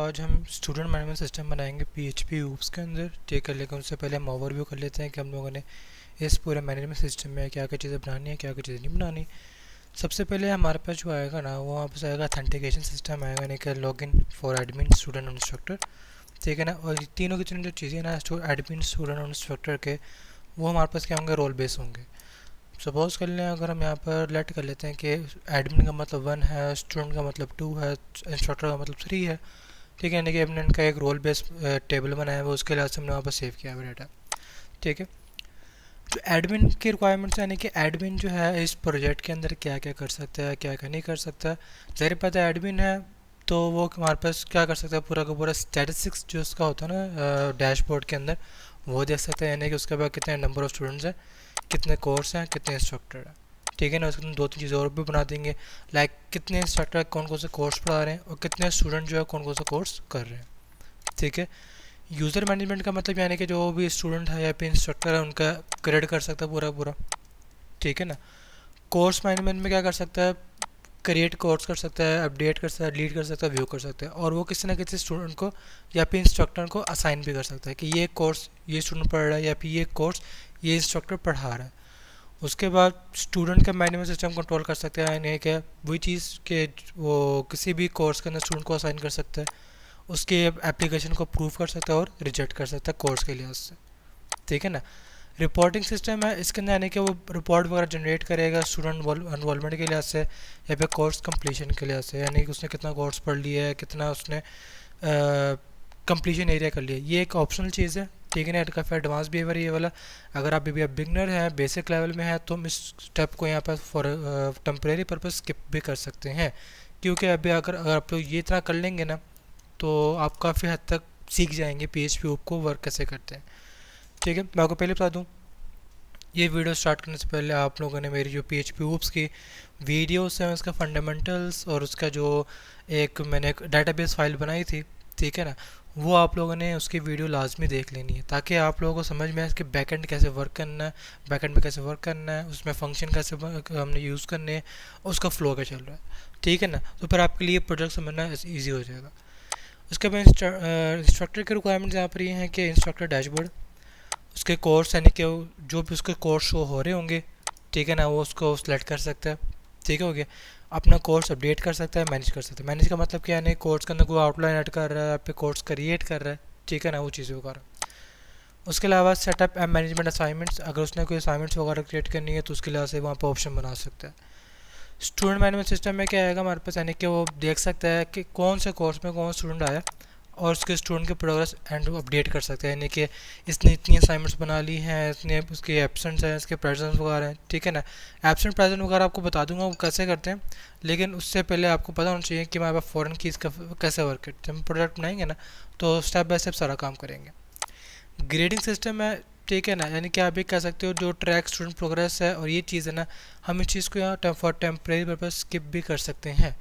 आज हम student management system बनाएंगे पीएचपी हूप्स के अंदर। ठीक है, लेकिन उससे पहले हम ओवरव्यू कर लेते हैं कि हम लोगों ने इस पूरे मैनेजमेंट सिस्टम में क्या क्या चीज़ें बनानी है, क्या क्या चीज़ें नहीं बनानी। सबसे पहले हमारे पास जो आएगा ना, वो वापस आएगा अथेंटिकेशन सिस्टम आएगा, यानी कि लॉगिन फॉर एडमिन, स्टूडेंट और इंस्ट्रक्टर। ठीक है ना। और ये तीनों की तीनों जो चीज़ें ना एडमिन, स्टूडेंट और इंस्ट्रक्टर के, वो हमारे पास क्या होंगे, रोल बेस होंगे। सपोज कर लें, अगर हम यहाँ पर लेट कर लेते हैं कि एडमिन का मतलब 1 है, स्टूडेंट का मतलब 2 है, इंस्ट्रक्टर का मतलब 3 है। ठीक है, यानी कि हमने इनका एक रोल बेस टेबल बनाया हुआ, उसके लिहाज से हमने वहाँ पर सेव किया हुआ डाटा। ठीक है। जो एडमिन की रिक्वायरमेंट्स यानी कि एडमिन जो है इस प्रोजेक्ट के अंदर क्या क्या कर सकता है, क्या क्या नहीं कर सकता। ज़ाहिर बात है, एडमिन है तो वो हमारे पास क्या कर सकता है, पूरा का पूरा स्टैटिस्टिक्स जो उसका होता है ना डैशबोर्ड के अंदर, वो देख सकते हैं। यानी कि उसके बाद कितने नंबर ऑफ़ स्टूडेंट्स हैं, कितने कोर्स हैं, कितने इंस्ट्रक्टर हैं। ठीक है ना। उसके दो तीन चीज़ें और भी बना देंगे, लाइक कितने इंस्ट्रक्टर कौन कौन से कोर्स पढ़ा रहे हैं और कितने स्टूडेंट जो है कौन कौन सा कोर्स कर रहे हैं। ठीक है। यूज़र मैनेजमेंट का मतलब यानी कि जो भी स्टूडेंट है या फिर इंस्ट्रक्टर है, उनका क्रेडिट कर सकता है पूरा पूरा। ठीक है ना। कोर्स मैनेजमेंट में क्या कर सकता है, क्रिएट कोर्स कर सकता है, अपडेट कर सकता है, डिलीट कर सकता है, व्यू कर सकता है, और वो किसी ना किसी स्टूडेंट को या फिर इंस्ट्रक्टर को असाइन भी कर सकता है कि ये कोर्स ये स्टूडेंट पढ़ रहा है या फिर ये कोर्स ये इंस्ट्रक्टर पढ़ा रहा है। उसके बाद स्टूडेंट का मैनेजमेंट सिस्टम कंट्रोल कर सकते हैं, यानी कि वही चीज़ के वो किसी भी कोर्स के अंदर स्टूडेंट को असाइन कर सकता है, उसके एप्लीकेशन को अप्रूव कर सकता है और रिजेक्ट कर सकता है कोर्स के लिहाज से। ठीक है ना। रिपोर्टिंग सिस्टम है इसके अंदर, यानी कि वो रिपोर्ट वगैरह जनरेट करेगा स्टूडेंट इन्वॉल्वमेंट के लिहाज से या फिर कोर्स कंप्लीशन के लिहाज से, यानी कि उसने कितना कोर्स पढ़ लिया है, कितना उसने कंप्लीशन एरिया कर लिया। ये एक ऑप्शनल चीज़ है। ठीक है ना। काफ़ी एडवांस बिहेवियर ये वाला। अगर आप अभी बिगनर हैं, बेसिक लेवल में है, तो हम इस स्टेप को यहाँ पर फॉर टेम्परेरी पर्पज स्किप भी कर सकते हैं, क्योंकि अभी अगर आप लोग ये इतना कर लेंगे ना, तो आप काफ़ी हद तक सीख जाएंगे पीएचपी हूप को वर्क कैसे करते हैं। ठीक है। मैं आपको पहले बता दूं, ये वीडियो स्टार्ट करने से पहले आप लोगों ने मेरी जो पीएचपी हूप्स की वीडियोस हैं, उसका फंडामेंटल्स और उसका जो एक मैंने एक डाटाबेस फाइल बनाई थी, ठीक है ना, वो आप लोगों ने उसकी वीडियो लाजमी देख लेनी है, ताकि आप लोगों को समझ में आए कि बैकएंड कैसे वर्क करना है, बैकएंड में कैसे वर्क करना है, उसमें फंक्शन कैसे हमने यूज़ करने हैं, और उसका फ्लो क्या चल रहा है। ठीक है ना। तो फिर आपके लिए प्रोजेक्ट समझना ईजी हो जाएगा। उसके बाद इंस्ट्रक्टर के रिक्वायरमेंट्स यहाँ पर ये हैं कि इंस्ट्रक्टर डैशबोर्ड, उसके कोर्स यानी कि जो भी उसके कोर्स शो हो रहे होंगे, ठीक है ना, वो उसको सेलेक्ट कर सकता है। ठीक हो गया। अपना कोर्स अपडेट कर सकता है, मैनेज कर सकता है। मैनेज का मतलब क्या है, कोर्स के अंदर कोई आउटलाइन ऐड कर रहा है, आप कोर्स क्रिएट कर रहा है, ठीक है ना, वो चीज़ें वगैरह। उसके अलावा सेटअप एंड मैनेजमेंट असाइनमेंट्स, अगर उसने कोई असाइनमेंट्स वगैरह क्रिएट करनी है तो उसके लिहाज से वहाँ पर ऑप्शन बना सकता है। स्टूडेंट मैनेजमेंट सिस्टम में क्या आएगा हमारे पास, यानी कि वो देख सकता है कि कौन से कोर्स में कौन स्टूडेंट आया और उसके स्टूडेंट के प्रोग्रेस एंड अपडेट कर सकते हैं, यानी कि इसने इतनी असाइनमेंट्स बना ली हैं, इसने उसके एब्सेंट्स हैं, इसके प्रेजेंट्स वगैरह हैं। ठीक है ना। एब्सेंट प्रेजेंट वगैरह आपको बता दूंगा वो कैसे करते हैं, लेकिन उससे पहले आपको पता होना चाहिए कि हमारे पास फॉरेन कीज़ का कैसे वर्क करते हैं। हम प्रोडक्ट बनाएंगे ना, तो स्टेप बाय स्टेप सारा काम करेंगे। ग्रेडिंग सिस्टम है, ठीक है ना, यानी कि आप भी कह सकते हो जो ट्रैक स्टूडेंट प्रोग्रेस है, और ये चीज़ है ना, हम इस चीज़ को यहाँ फॉर टेम्परेरी पर्पज स्किप भी कर सकते हैं।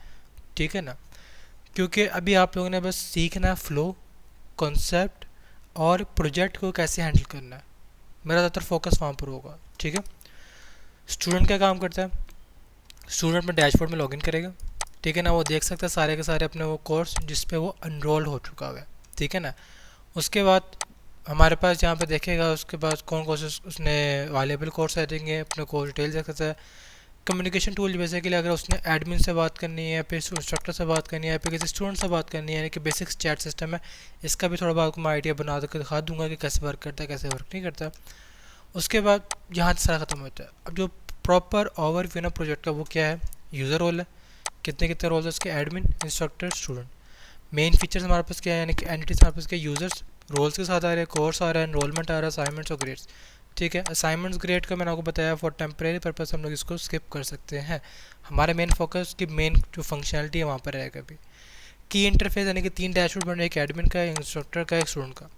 ठीक है ना। क्योंकि अभी आप लोगों ने बस सीखना फ्लो, कॉन्सेप्ट और प्रोजेक्ट को कैसे हैंडल करना है। मेरा ज़्यादातर फोकस वहाँ पर होगा। ठीक है। स्टूडेंट क्या काम करता है, स्टूडेंट अपने डैशबोर्ड में लॉगिन करेगा, ठीक है ना, वो देख सकता है सारे के सारे अपने वो कोर्स जिस पे वो एनरोल हो चुका हुआ है। ठीक है ना। उसके बाद हमारे पास यहाँ पे देखेगा उसके बाद कौन कौन से उसने अवेलेबल कोर्स आ देंगे, अपने कोर्स डिटेल देख सकता है। कम्युनिकेशन टूल बेसिकली अगर उसने एडमिन से बात करनी है या फिर इंस्ट्रक्टर से बात करनी है या फिर किसी स्टूडेंट से बात करनी है, यानी कि बेसिक चैट सिस्टम है, इसका भी थोड़ा बहुत आपको मैं आइडिया बना कर दिखा दूंगा कि कैसे वर्क करता है, कैसे वर्क नहीं करता। उसके बाद यहाँ से सारा ख़त्म होता है। अब जो प्रॉपर ओवरव्यू ना प्रोजेक्ट का, वो क्या है, यूज़र रोल है, कितने कितने रोल है उसके, admin, instructor, student. Main features हमारे पास क्या है, यानी कि एंटिटीज हमारे पास क्या, यूज़र्स रोल्स के साथ आ रहे हैं, कोर्स आ रहा है, एनरोलमेंट आ रहा है, असाइनमेंट्स और ग्रेड्स। ठीक है। असाइनमेंट्स ग्रेड का मैंने आपको बताया फॉर टेम्परेरी पर्पस हम लोग इसको स्किप कर सकते हैं। हमारे मेन फोकस की मेन जो फंक्शनलिटी है वहाँ पर रहेगा। अभी की इंटरफेस यानी कि 3 डैशबोर्ड बने, एक एडमिन का, एक इंस्ट्रक्टर का, एक स्टूडेंट का।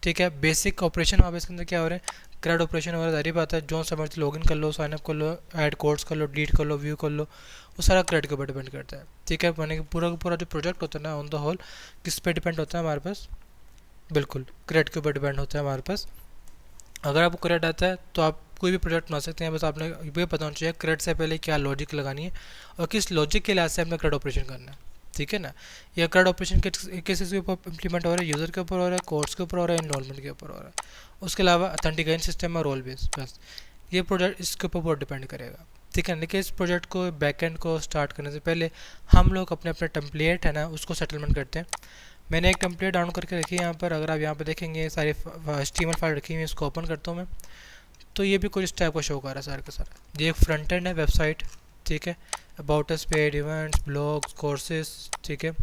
ठीक है। बेसिक ऑपरेशन वहाँ पे इसके अंदर क्या हो रहा है, क्रेड ऑपरेशन हो रहा है। सारी बात है, जो समझ लॉगिन कर लो, साइनअप कर लो, ऐड कोड्स कर लो, डिलीट कर लो, व्यू कर लो, वो सारा क्रेड के ऊपर डिपेंड करता है। ठीक है। यानी कि पूरा का पूरा जो प्रोजेक्ट होता है ना, ऑन द होल किस पे डिपेंड होता है हमारे पास, बिल्कुल क्रेड के ऊपर डिपेंड होता है हमारे पास। अगर आपको क्रेड आता है तो आप कोई भी प्रोजेक्ट बना सकते हैं, बस आपने ये पता होना चाहिए क्रेड से पहले क्या लॉजिक लगानी है और किस लॉजिक के लिहाज से आपने क्रेड ऑपरेशन करना है। ठीक है ना। ये CRUD ऑपरेशन किस के ऊपर इम्प्लीमेंट हो रहा है, यूज़र के ऊपर हो रहा है, कोड्स के ऊपर हो रहा है, इन्वॉल्वमेंट के ऊपर हो रहा है। उसके अलावा ऑथेंटिकेशन सिस्टम और रोल बेस, बस ये प्रोजेक्ट इसके ऊपर बहुत डिपेंड करेगा। ठीक है, लेकिन इस प्रोजेक्ट को बैकएंड को स्टार्ट करने से पहले हम लोग अपने अपने टेम्पलेट है ना उसको सेटलमेंट करते हैं। मैंने एक टेम्पलेट डाउन करके रखी है यहाँ पर, अगर आप यहाँ पर देखेंगे सारी HTML फाइल रखी हुई है, इसको ओपन करता हूँ मैं, तो ये भी कुछ इस टाइप का शो कर रहा है सारा का सारा। ये एक फ्रंट एंड है वेबसाइट, ठीक है, about us page, events, blogs, courses, ठीक है,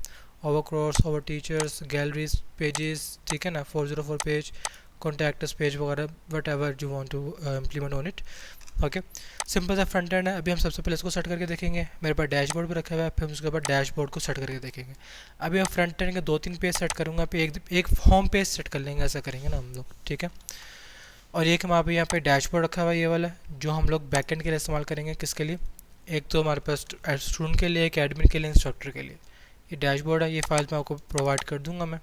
our course, our teachers, galleries, pages, ठीक है ना, 404 पेज, कॉन्टैक्ट अस पेज वगैरह, whatever you want to implement on it. Okay, simple सा फ्रंट एंड है। अभी हम सबसे पहले इसको सेट करके देखेंगे। मेरे पास डैशबोर्ड भी रखा हुआ है, फिर हम उसके बाद डैशबोर्ड को सेट करके देखेंगे। अभी मैं फ्रंट एंड के 2-3 पेज सेट करूँगा, फिर एक होम पेज सेट कर लेंगे, ऐसा करेंगे ना हम लोग, ठीक है। और एक हमारे पे यहाँ पे डैशबोर्ड रखा हुआ है, ये वाला जो हम लोग बैकएंड के लिए इस्तेमाल करेंगे। किसके लिए, एक तो हमारे पास स्टूडेंट के लिए, एक एडमिन के लिए, इंस्ट्रक्टर के लिए। ये डैशबोर्ड है, ये फाइल मैं आपको प्रोवाइड कर दूंगा मैं,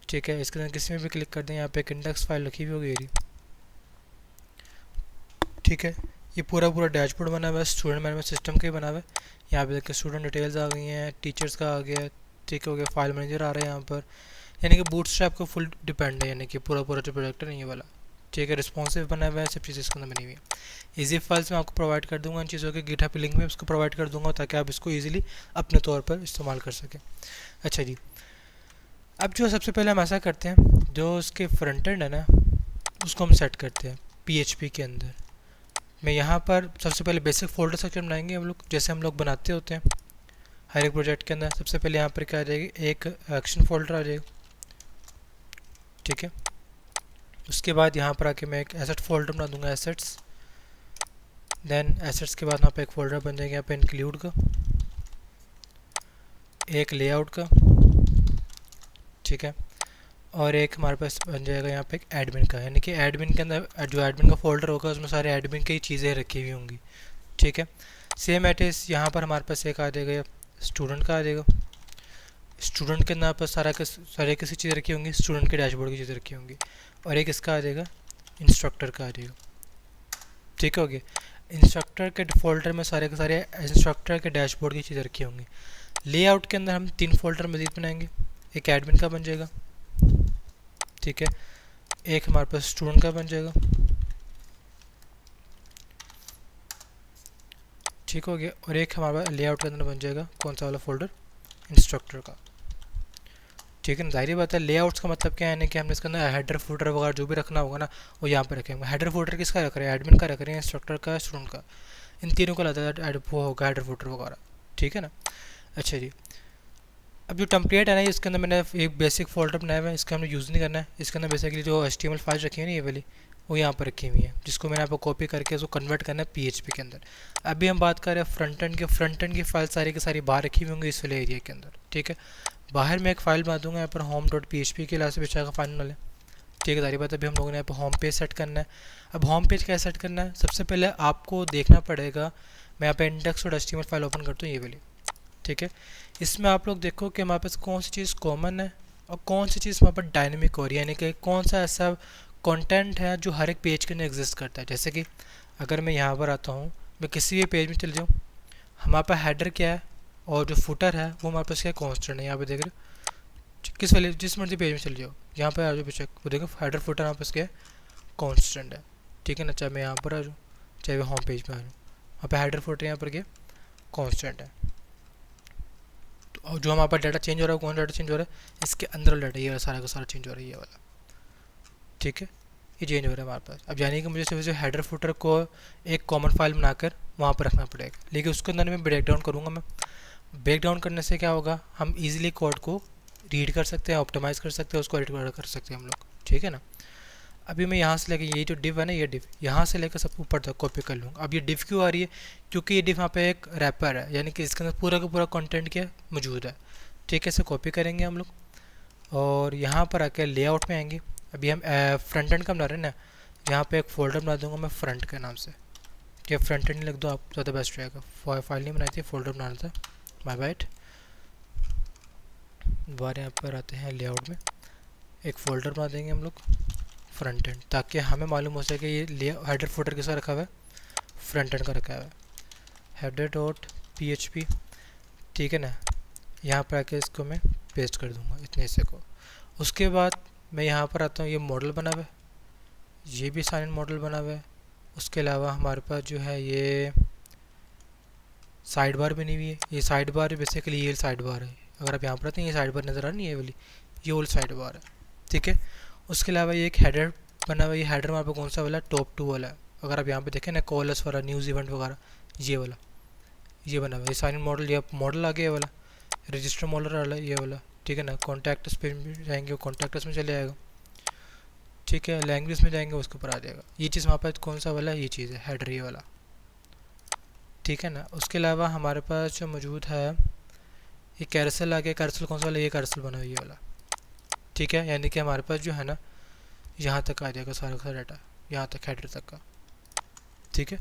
ठीक है। इसके अंदर किसी में भी क्लिक कर दें, यहाँ पे एक इंडेक्स फाइल रखी हुई होगी ये, ठीक है। ये पूरा डैशबोर्ड बना हुआ है, स्टूडेंट मैनेजमेंट सिस्टम का ही बना हुआ है। यहाँ पे देखिए स्टूडेंट डिटेल्स आ गई हैं, टीचर्स का आ गया, ठीक है, हो गया, फाइल मैनेजर आ रहा है यहाँ पर, यानी कि बूटस्ट्रैप को फुल डिपेंड है, यानी कि पूरा जो प्रोजेक्ट है नहीं ये वाला, ठीक है। रिस्पॉन्सिव बना हुआ है, सब चीज़ें इसके अंदर बनी हुई है। ईजी फाइल्स मैं आपको प्रोवाइड कर दूंगा इन चीज़ों के, गिटहब लिंक में उसको प्रोवाइड कर दूंगा ताकि आप इसको ईजिली अपने तौर पर इस्तेमाल कर सकें। अच्छा जी, अब जो सबसे पहले हम ऐसा करते हैं, जो उसके फ्रंट एंड है ना उसको हम सेट करते हैं PHP के अंदर। मैं यहाँ पर सबसे पहले बेसिक फोल्डर स्ट्रक्चर बनाएंगे हम लोग, जैसे हम लोग बनाते होते हैं हर एक प्रोजेक्ट के अंदर। सबसे पहले यहाँ पर क्या आ जाएगी, एक एक्शन फोल्डर आ जाएगा, ठीक है। उसके बाद यहाँ पर आके मैं एक एसेट फोल्डर बना दूंगा, एसेट्स। देन एसेट्स के बाद यहाँ पे एक फोल्डर बन जाएगा यहाँ पे इंक्लूड का, एक लेआउट का, ठीक है, और एक हमारे पास बन जाएगा यहाँ पे एक एडमिन का, यानी कि एडमिन के अंदर जो एडमिन का फोल्डर होगा उसमें सारे एडमिन की चीज़ें रखी हुई होंगी, ठीक है। सेम एटेस यहाँ पर हमारे पास एक आ जाएगा स्टूडेंट का आ जाएगा। स्टूडेंट के अंदर पर सारे किसी चीज़ रखी होंगी, स्टूडेंट के डैशबोर्ड की चीज़ें रखी होंगी। और एक इसका आ जाएगा इंस्ट्रक्टर का आ जाएगा, ठीक हो गया। इंस्ट्रक्टर के फोल्डर में सारे के सारे इंस्ट्रक्टर के डैशबोर्ड की चीज़ें रखी होंगी। लेआउट के अंदर हम 3 फोल्डर मज़ीद बनाएंगे, एक एडमिन का बन जाएगा, ठीक है, एक हमारे पास स्टूडेंट का बन जाएगा, ठीक हो गया, और एक हमारे पास लेआउट के अंदर बन जाएगा कौन सा वाला फोल्डर, इंस्ट्रक्टर का, ठीक है ना। जाहिर बात है लेआउट्स का मतलब क्या है, यानी कि हमने इसके अंदर हेडर फुटर वगैरह जो भी रखना होगा ना वो यहाँ पर रखेंगे। हेडर फुटर किसका रख रहे हैं, एडमिन का रख रहे हैं, इंस्ट्रक्टर का, स्टूडेंट का, इन तीनों का लगता है वो होगा हेडर फुटर वगैरह, ठीक है ना। अच्छा जी, अब जो टेम्पलेट है ना इसके अंदर मैंने एक बेसिक फोल्डर बनाया हुआ है, इसका हमने यूज़ नहीं करना है। इसके अंदर बेसिकली जो HTML फाइल रखी है ना ये वाली, वो यहाँ पर रखी हुई है, जिसको मैंने आपको कॉपी करके उसको कन्वर्ट करना है PHP के अंदर। अभी हम बात कर रहे हैं फ्रंट एंड की फाइल सारी की सारी बाहर रखी हुई होंगी इस वाले एरिया के अंदर, ठीक है। बाहर मैं एक फ़ाइल बना दूंगा यहाँ पर home.php के लास्ट बिछा का फाइल वाले, ठीक है। सारी बात अभी हम लोगों ने यहाँ पर होम पेज सेट करना है। अब होम पेज कैसे सेट करना है, सबसे पहले आपको देखना पड़ेगा, मैं यहाँ पे index.html फाइल ओपन करता हूँ ये वाली, ठीक है। इसमें आप लोग देखो कि हमारे पास कौन सी चीज़ कॉमन है और कौन सी चीज़ वहाँ पर डायनेमिक हो रही है, यानी कि कौन सा ऐसा कंटेंट है जो हर एक पेज के अंदर एग्जिस्ट करता है। जैसे कि अगर मैं यहाँ पर आता हूँ, मैं किसी भी पेज में चल जाऊँ, हमारे पास हेडर क्या है और जो फुटर है वो हमारे पास क्या कॉन्स्टेंट है। यहाँ पे देख रहे हो, किस वाले जिस मर्जी पेज में चल जाओ, यहाँ पर आ जाओ बेशक, वो देखो हेडर फुटर हमारे पास क्या है कॉन्स्टेंट है, ठीक है ना। चाहे मैं यहाँ पर आ जाऊँ चाहे मैं होम पेज में आ जाऊँ, वहाँ पर हेडर फुटर यहाँ पर क्या कॉन्स्टेंट है। और जो हमारे पास डाटा चेंज हो रहा है, कौन डाटा चेंज हो रहा है, इसके अंदर वाला डाटा ये सारा का सारा चेंज हो रहा है, ये वाला, ठीक है, ये चेंज हो रहा है हमारे पास। अब यानी कि मुझे सिर्फ हेडर फुटर को एक कॉमन फाइल बनाकर वहाँ पर रखना पड़ेगा, लेकिन उसके अंदर मैं ब्रेक डाउन करूँगा। मैं ब्रेक डाउन करने से क्या होगा, हम इजीली कोड को रीड कर सकते हैं, ऑप्टिमाइज़ कर सकते हैं, उसको एडिट कर सकते हैं हम लोग, ठीक है ना। अभी मैं यहाँ से लेके ये जो डिव है ना, ये डिव यहाँ से लेकर सब ऊपर तक कॉपी कर लूँगा। अब ये डिव क्यों आ रही है, क्योंकि ये डिव यहाँ पे एक रैपर है, यानी कि इसके अंदर पूरा का पूरा कंटेंट क्या मौजूद है, ठीक है। इसे कॉपी करेंगे हम लोग और यहाँ पर आके लेआउट में आएंगे। अभी हम फ्रंट एंड का बना रहे हैं ना, यहाँ पे एक फोल्डर बना दूंगा मैं फ्रंट के नाम से, कि फ्रंट एंड लिख दो आप, ज़्यादा बेस्ट रहेगा। फाइल नहीं बनाई थी, फोल्डर बनाना था, माय बैड। दोबारा यहाँ पर आते हैं लेआउट में, एक फ़ोल्डर बना देंगे हम लोग फ्रंट एंड, ताकि हमें मालूम हो सके ये हेडर फुटर किसका रखा हुआ है, फ्रंट एंड का रखा हुआ है, header.php, ठीक है ना। यहाँ पर आके इसको मैं पेस्ट कर दूँगा इतने हिस्से को। उसके बाद मैं यहाँ पर आता हूँ, ये मॉडल बना हुआ है, ये भी साइन मॉडल बना हुआ है। उसके अलावा हमारे पास जो है ये साइड बार बनी हुई है। ये साइड बार बेसिकली ये साइड बार है, अगर आप यहाँ पर आते हैं ये साइड बार नज़र आ रही है, ये वाली ये ओल्ड साइड बार है, ठीक है। उसके अलावा ये एक हेडर बना हुआ है। ये हेडर वहाँ पर कौन सा वाला, टॉप 2 वाला है। अगर आप यहाँ पे देखें ना, कॉलर्स वाला, न्यूज़ इवेंट वगैरह, ये वाला ये बना हुआ है। ये साइन मॉडल, ये मॉडल आ गया वाला, रजिस्टर मॉडल वाला ये वाला, ठीक है ना। कॉन्टैक्ट्स पे जाएंगे, वो कॉन्टैक्ट्स में चले आएगा, ठीक है। लैंग्वेज में जाएंगे उसके ऊपर आ जाएगा। ये चीज़ वहाँ पर कौन सा वाला है, ये चीज़ है हेडर ये वाला, ठीक है ना। उसके अलावा हमारे पास जो मौजूद है ये कैरसल आ गया। कैरसल कौन सा वाला, ये कैरसल बना हुआ ये वाला, ठीक है। यानी कि हमारे पास जो है ना यहाँ तक आ जाएगा सारा का डाटा, यहाँ तक हेडर तक का, ठीक है।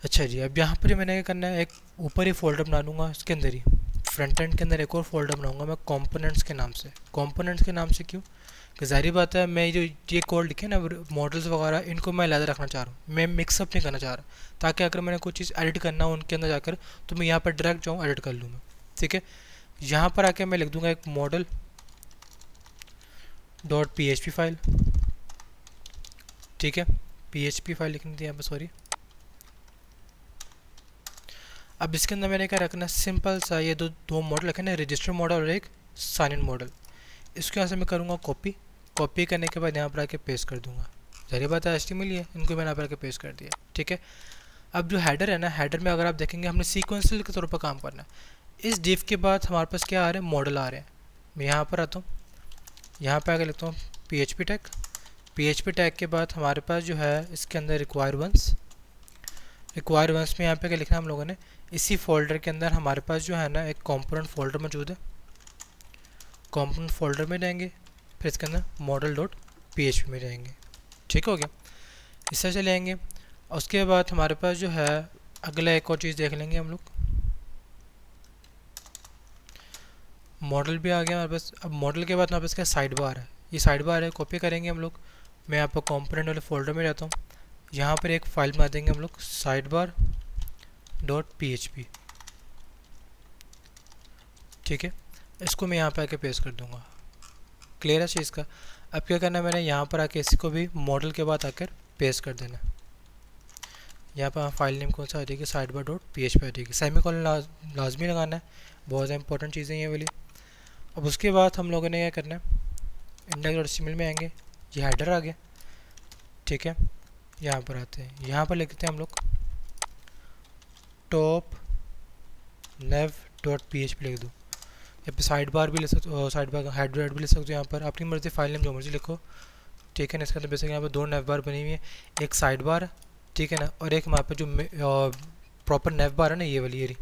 अच्छा जी, अब यहाँ पर मैंने क्या करना है, एक ऊपर ही फोल्डर बना लूँगा, इसके अंदर ही फ्रंट एंड के अंदर एक और फोल्डर बनाऊंगा मैं कंपोनेंट्स के नाम से। कंपोनेंट्स के नाम से क्यों, कि जाहिर बात है मैं जो ये कोड लिखे ना मॉडल्स वगैरह, इनको मैं अलग रखना चाह रहा हूँ, मैं मिक्सअप नहीं करना चाह रहा, ताकि अगर मैंने कोई चीज़ एडिट करना हो उनके अंदर जाकर तो मैं यहाँ पर डायरेक्ट जाऊँ एडिट कर लूँ मैं, ठीक है। यहाँ पर आके मैं लिख दूँगा एक मॉडल डॉट PHP फाइल, ठीक है। PHP फाइल लिखनी थी यहाँ पर, सॉरी। अब इसके अंदर मैंने क्या रखना है, सिंपल सा ये दो मॉडल रखे ना, रजिस्टर मॉडल और एक साइन इन मॉडल। इसके यहाँ से मैं करूँगा कॉपी, कॉपी करने के बाद यहाँ पर आके पेस्ट कर दूँगा। जाहिर बात है HTML है, इनको मैंने यहाँ पर आके पेस्ट कर दिया, ठीक है। अब जो हेडर है ना, हेडर में अगर आप देखेंगे हमने सीक्वेंशियल के तौर पर काम करना है। इस डिव के बाद हमारे पास क्या आ रहे हैं, मॉडल आ रहे हैं। मैं यहाँ पर आता हूँ, यहाँ पर आके लिखता हूँ PHP टैग। PHP टैग के बाद हमारे पास जो है इसके अंदर रिक्वायर वंस में यहाँ पे क्या लिखना है हम लोगों ने, इसी फोल्डर के अंदर हमारे पास जो है ना एक कंपोनेंट फोल्डर मौजूद है। कंपोनेंट फोल्डर में जाएंगे, फिर इसके अंदर मॉडल डॉट PHP में जाएंगे, ठीक हो गया। इस तरह चले आएंगे। उसके बाद हमारे पास जो है अगला एक और चीज़ देख लेंगे हम लोग, मॉडल भी आ गया हमारे पास। अब मॉडल के बाद हमारे पास क्या साइड बार है, ये साइड बार है, कॉपी करेंगे हम लोग। मैं यहाँ पर कंपोनेंट वाले फोल्डर में जाता हूँ, यहाँ पर एक फाइल बना देंगे हम लोग साइड बार डॉट PHP, ठीक है। इसको मैं यहाँ पे आके पेस्ट कर दूँगा, क्लियर है चीज़ का। अब क्या करना है, मैंने यहाँ पर आके इसको भी मॉडल के बाद आकर पेस्ट कर देना। यहाँ पर फाइल नेम कौन सा आ जाएगी, साइड बार डॉट PHP आ जाएगी। सेमीकोलन लाजमी लगाना है, बहुत इंपॉर्टेंट चीज़ें ये वाली। अब उसके बाद हम लोगों ने क्या करना है, index.html में आएंगे, ये हेडर आ गया, ठीक है। यहाँ पर आते हैं, यहाँ पर लिखते हैं हम लोग टॉप नेव डॉट PHP लिख दो। यहाँ पे साइड बार भी ले सकते हो, साइड बार हेड भी ले सकते हो। यहाँ पर अपनी मर्ज़ी फाइल नेम जो मर्ज़ी लिखो, ठीक है ना। इसके अंदर बेसिक यहाँ पर दो नेव बार बनी हुई है, एक साइड बार, ठीक है ना, और एक हमारे पास जो प्रॉपर नेव बार है ना, ये वाली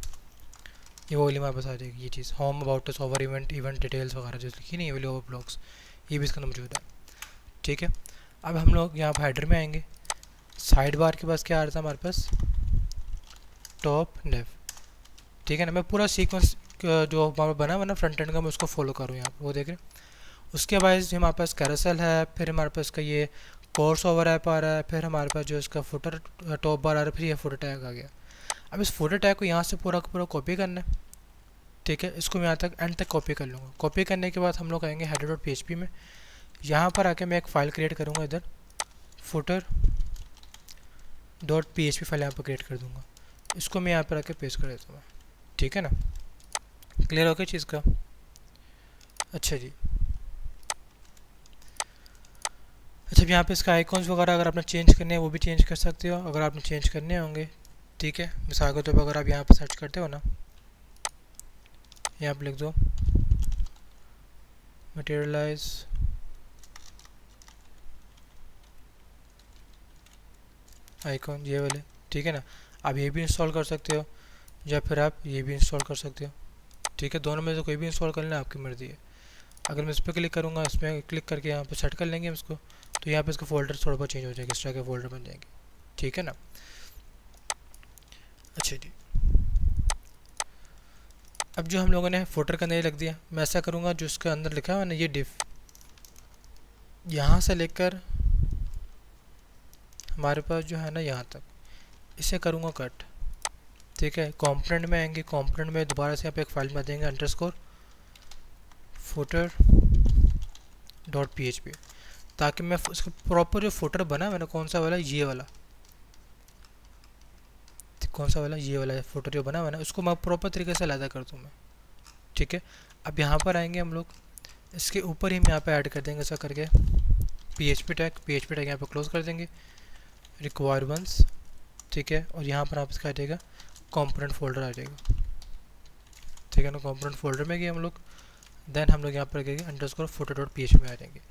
ये वाली हमारे पास आ जाएगी। ये चीज़ home about us, over event details वगैरह जो लिखी नहीं, ये वाली ओवर ब्लॉग्स, ये भी इसके अंदर मौजूद है, ठीक है। अब हम लोग यहाँ पर हेडर में आएंगे, साइड बार के पास क्या आ रहा था हमारे पास, टॉप नेव, ठीक है ना। मैं पूरा सीक्वेंस जो हमारा बना हुआ ना फ्रंट एंड का, मैं उसको फॉलो करूँ यहाँ पर, वो देख रहे हैं। उसके बाद हमारे पास कैरोसेल है, फिर हमारे पास का ये कोर्स ओवर ऐप आ रहा है, फिर हमारे पास जो इसका फुटर टॉप बार आ रहा है, फिर ये फुटर टैग आ गया। अब इस फुटर टैग को यहाँ से पूरा का पूरा कॉपी करना है, ठीक है। इसको मैं यहाँ तक एंड तक कॉपी कर लूँगा। कॉपी करने के बाद हम लोग आएंगे हेडर डॉट PHP में, यहाँ पर आके मैं एक फ़ाइल क्रिएट करूँगा, इधर फुटर डॉट PHP फाइल यहाँ पर क्रिएट कर दूँगा। इसको मैं यहाँ पर आके पेस्ट कर देता हूँ, ठीक है ना। क्लियर हो गया चीज़ का। अच्छा जी, अच्छा यहाँ पे इसका आइकॉन्स वगैरह अगर आपने चेंज करने हैं वो भी चेंज कर सकते हो, अगर आपने चेंज करने होंगे, ठीक है। मिसाल के तौर पर अगर आप यहाँ पर सर्च करते हो ना, यहाँ पर लिख दो मटेरियलाइज आइकॉन, ये वाले, ठीक है ना। आप ये भी इंस्टॉल कर सकते हो या फिर आप ये भी इंस्टॉल कर सकते हो, ठीक है। दोनों में से कोई भी इंस्टॉल कर लेना, आपकी मर्ज़ी है। अगर मैं इस पर क्लिक करूँगा, इसमें क्लिक करके यहाँ पर सेट कर लेंगे इसको, तो यहाँ पे इसका फोल्डर थोड़ा बहुत चेंज हो जाएगा, एक्स्ट्रा के फोल्डर बन जाएंगे, ठीक है ना। अच्छा जी, अब जो हम लोगों ने फुटर का नहीं रख दिया, मैं ऐसा करूँगा, जो इसके अंदर लिखा हुआ है ना ये डिव, यहाँ से लेकर हमारे पास जो है ना यहाँ तक, इसे करूँगा कट, ठीक है। कंपोनेंट में आएंगे, कंपोनेंट में दोबारा से यहाँ पे एक फाइल में देंगे अंडरस्कोर फुटर डॉट PHP, ताकि मैं उसका प्रॉपर जो फुटर बना मैंने कौन सा वाला, ये वाला, कौन सा वाला, ये वाला फुटर जो बना मैंने उसको मैं प्रॉपर तरीके से अलग कर दूँ मैं। ठीक है। अब यहाँ पर आएंगे हम लोग, इसके ऊपर ही हम यहाँ पे ऐड कर देंगे ऐसा करके PHP टैग यहाँ पे क्लोज कर देंगे, रिक्वायरमेंट्स। ठीक है। और यहाँ पर आप इसका आ जाएगा कंपोनेंट फोल्डर आ जाएगा। ठीक है ना, कंपोनेंट फोल्डर में गए हम लोग, देन हम लोग यहाँ पर गए अंडरस्कोर फुटर डॉट PHP में आ जाएंगे।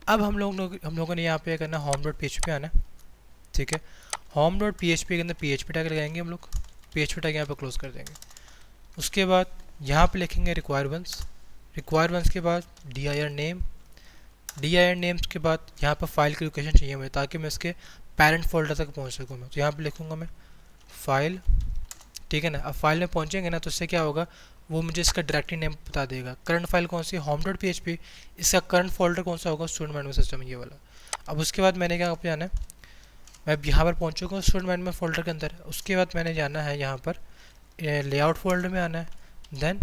अब हम लोगों ने यहाँ पे करना होम डॉट PHP आना है। ठीक है। होम डॉट PHP के अंदर PHP टैग लगाएंगे हम लोग, PHP टैग यहाँ पे क्लोज कर देंगे। उसके बाद यहाँ पे लिखेंगे रिक्वायरमेंट्स के बाद dir नेम्स के बाद यहाँ पर फाइल की लोकेशन चाहिए मुझे, ताकि मैं इसके पेरेंट फोल्डर तक पहुँच सकूँ मैं। तो यहाँ पे लिखूँगा मैं फाइल। ठीक है ना। अब फाइल में पहुँचेंगे ना तो इससे क्या होगा, वो मुझे इसका डायरेक्टरी नेम बता देगा। करंट फाइल कौन सी, होम डॉट PHP, इसका करंट फोल्डर कौन सा होगा, स्टूडेंट मैनेजमेंट सिस्टम, ये वाला। अब उसके बाद मैंने क्या जाना है, मैं यहाँ पर पहुँच चुका हूँ स्टूडेंट मैनेजमेंट फोल्डर के अंदर। उसके बाद मैंने जाना है यहाँ पर लेआउट फोल्डर में आना है, देन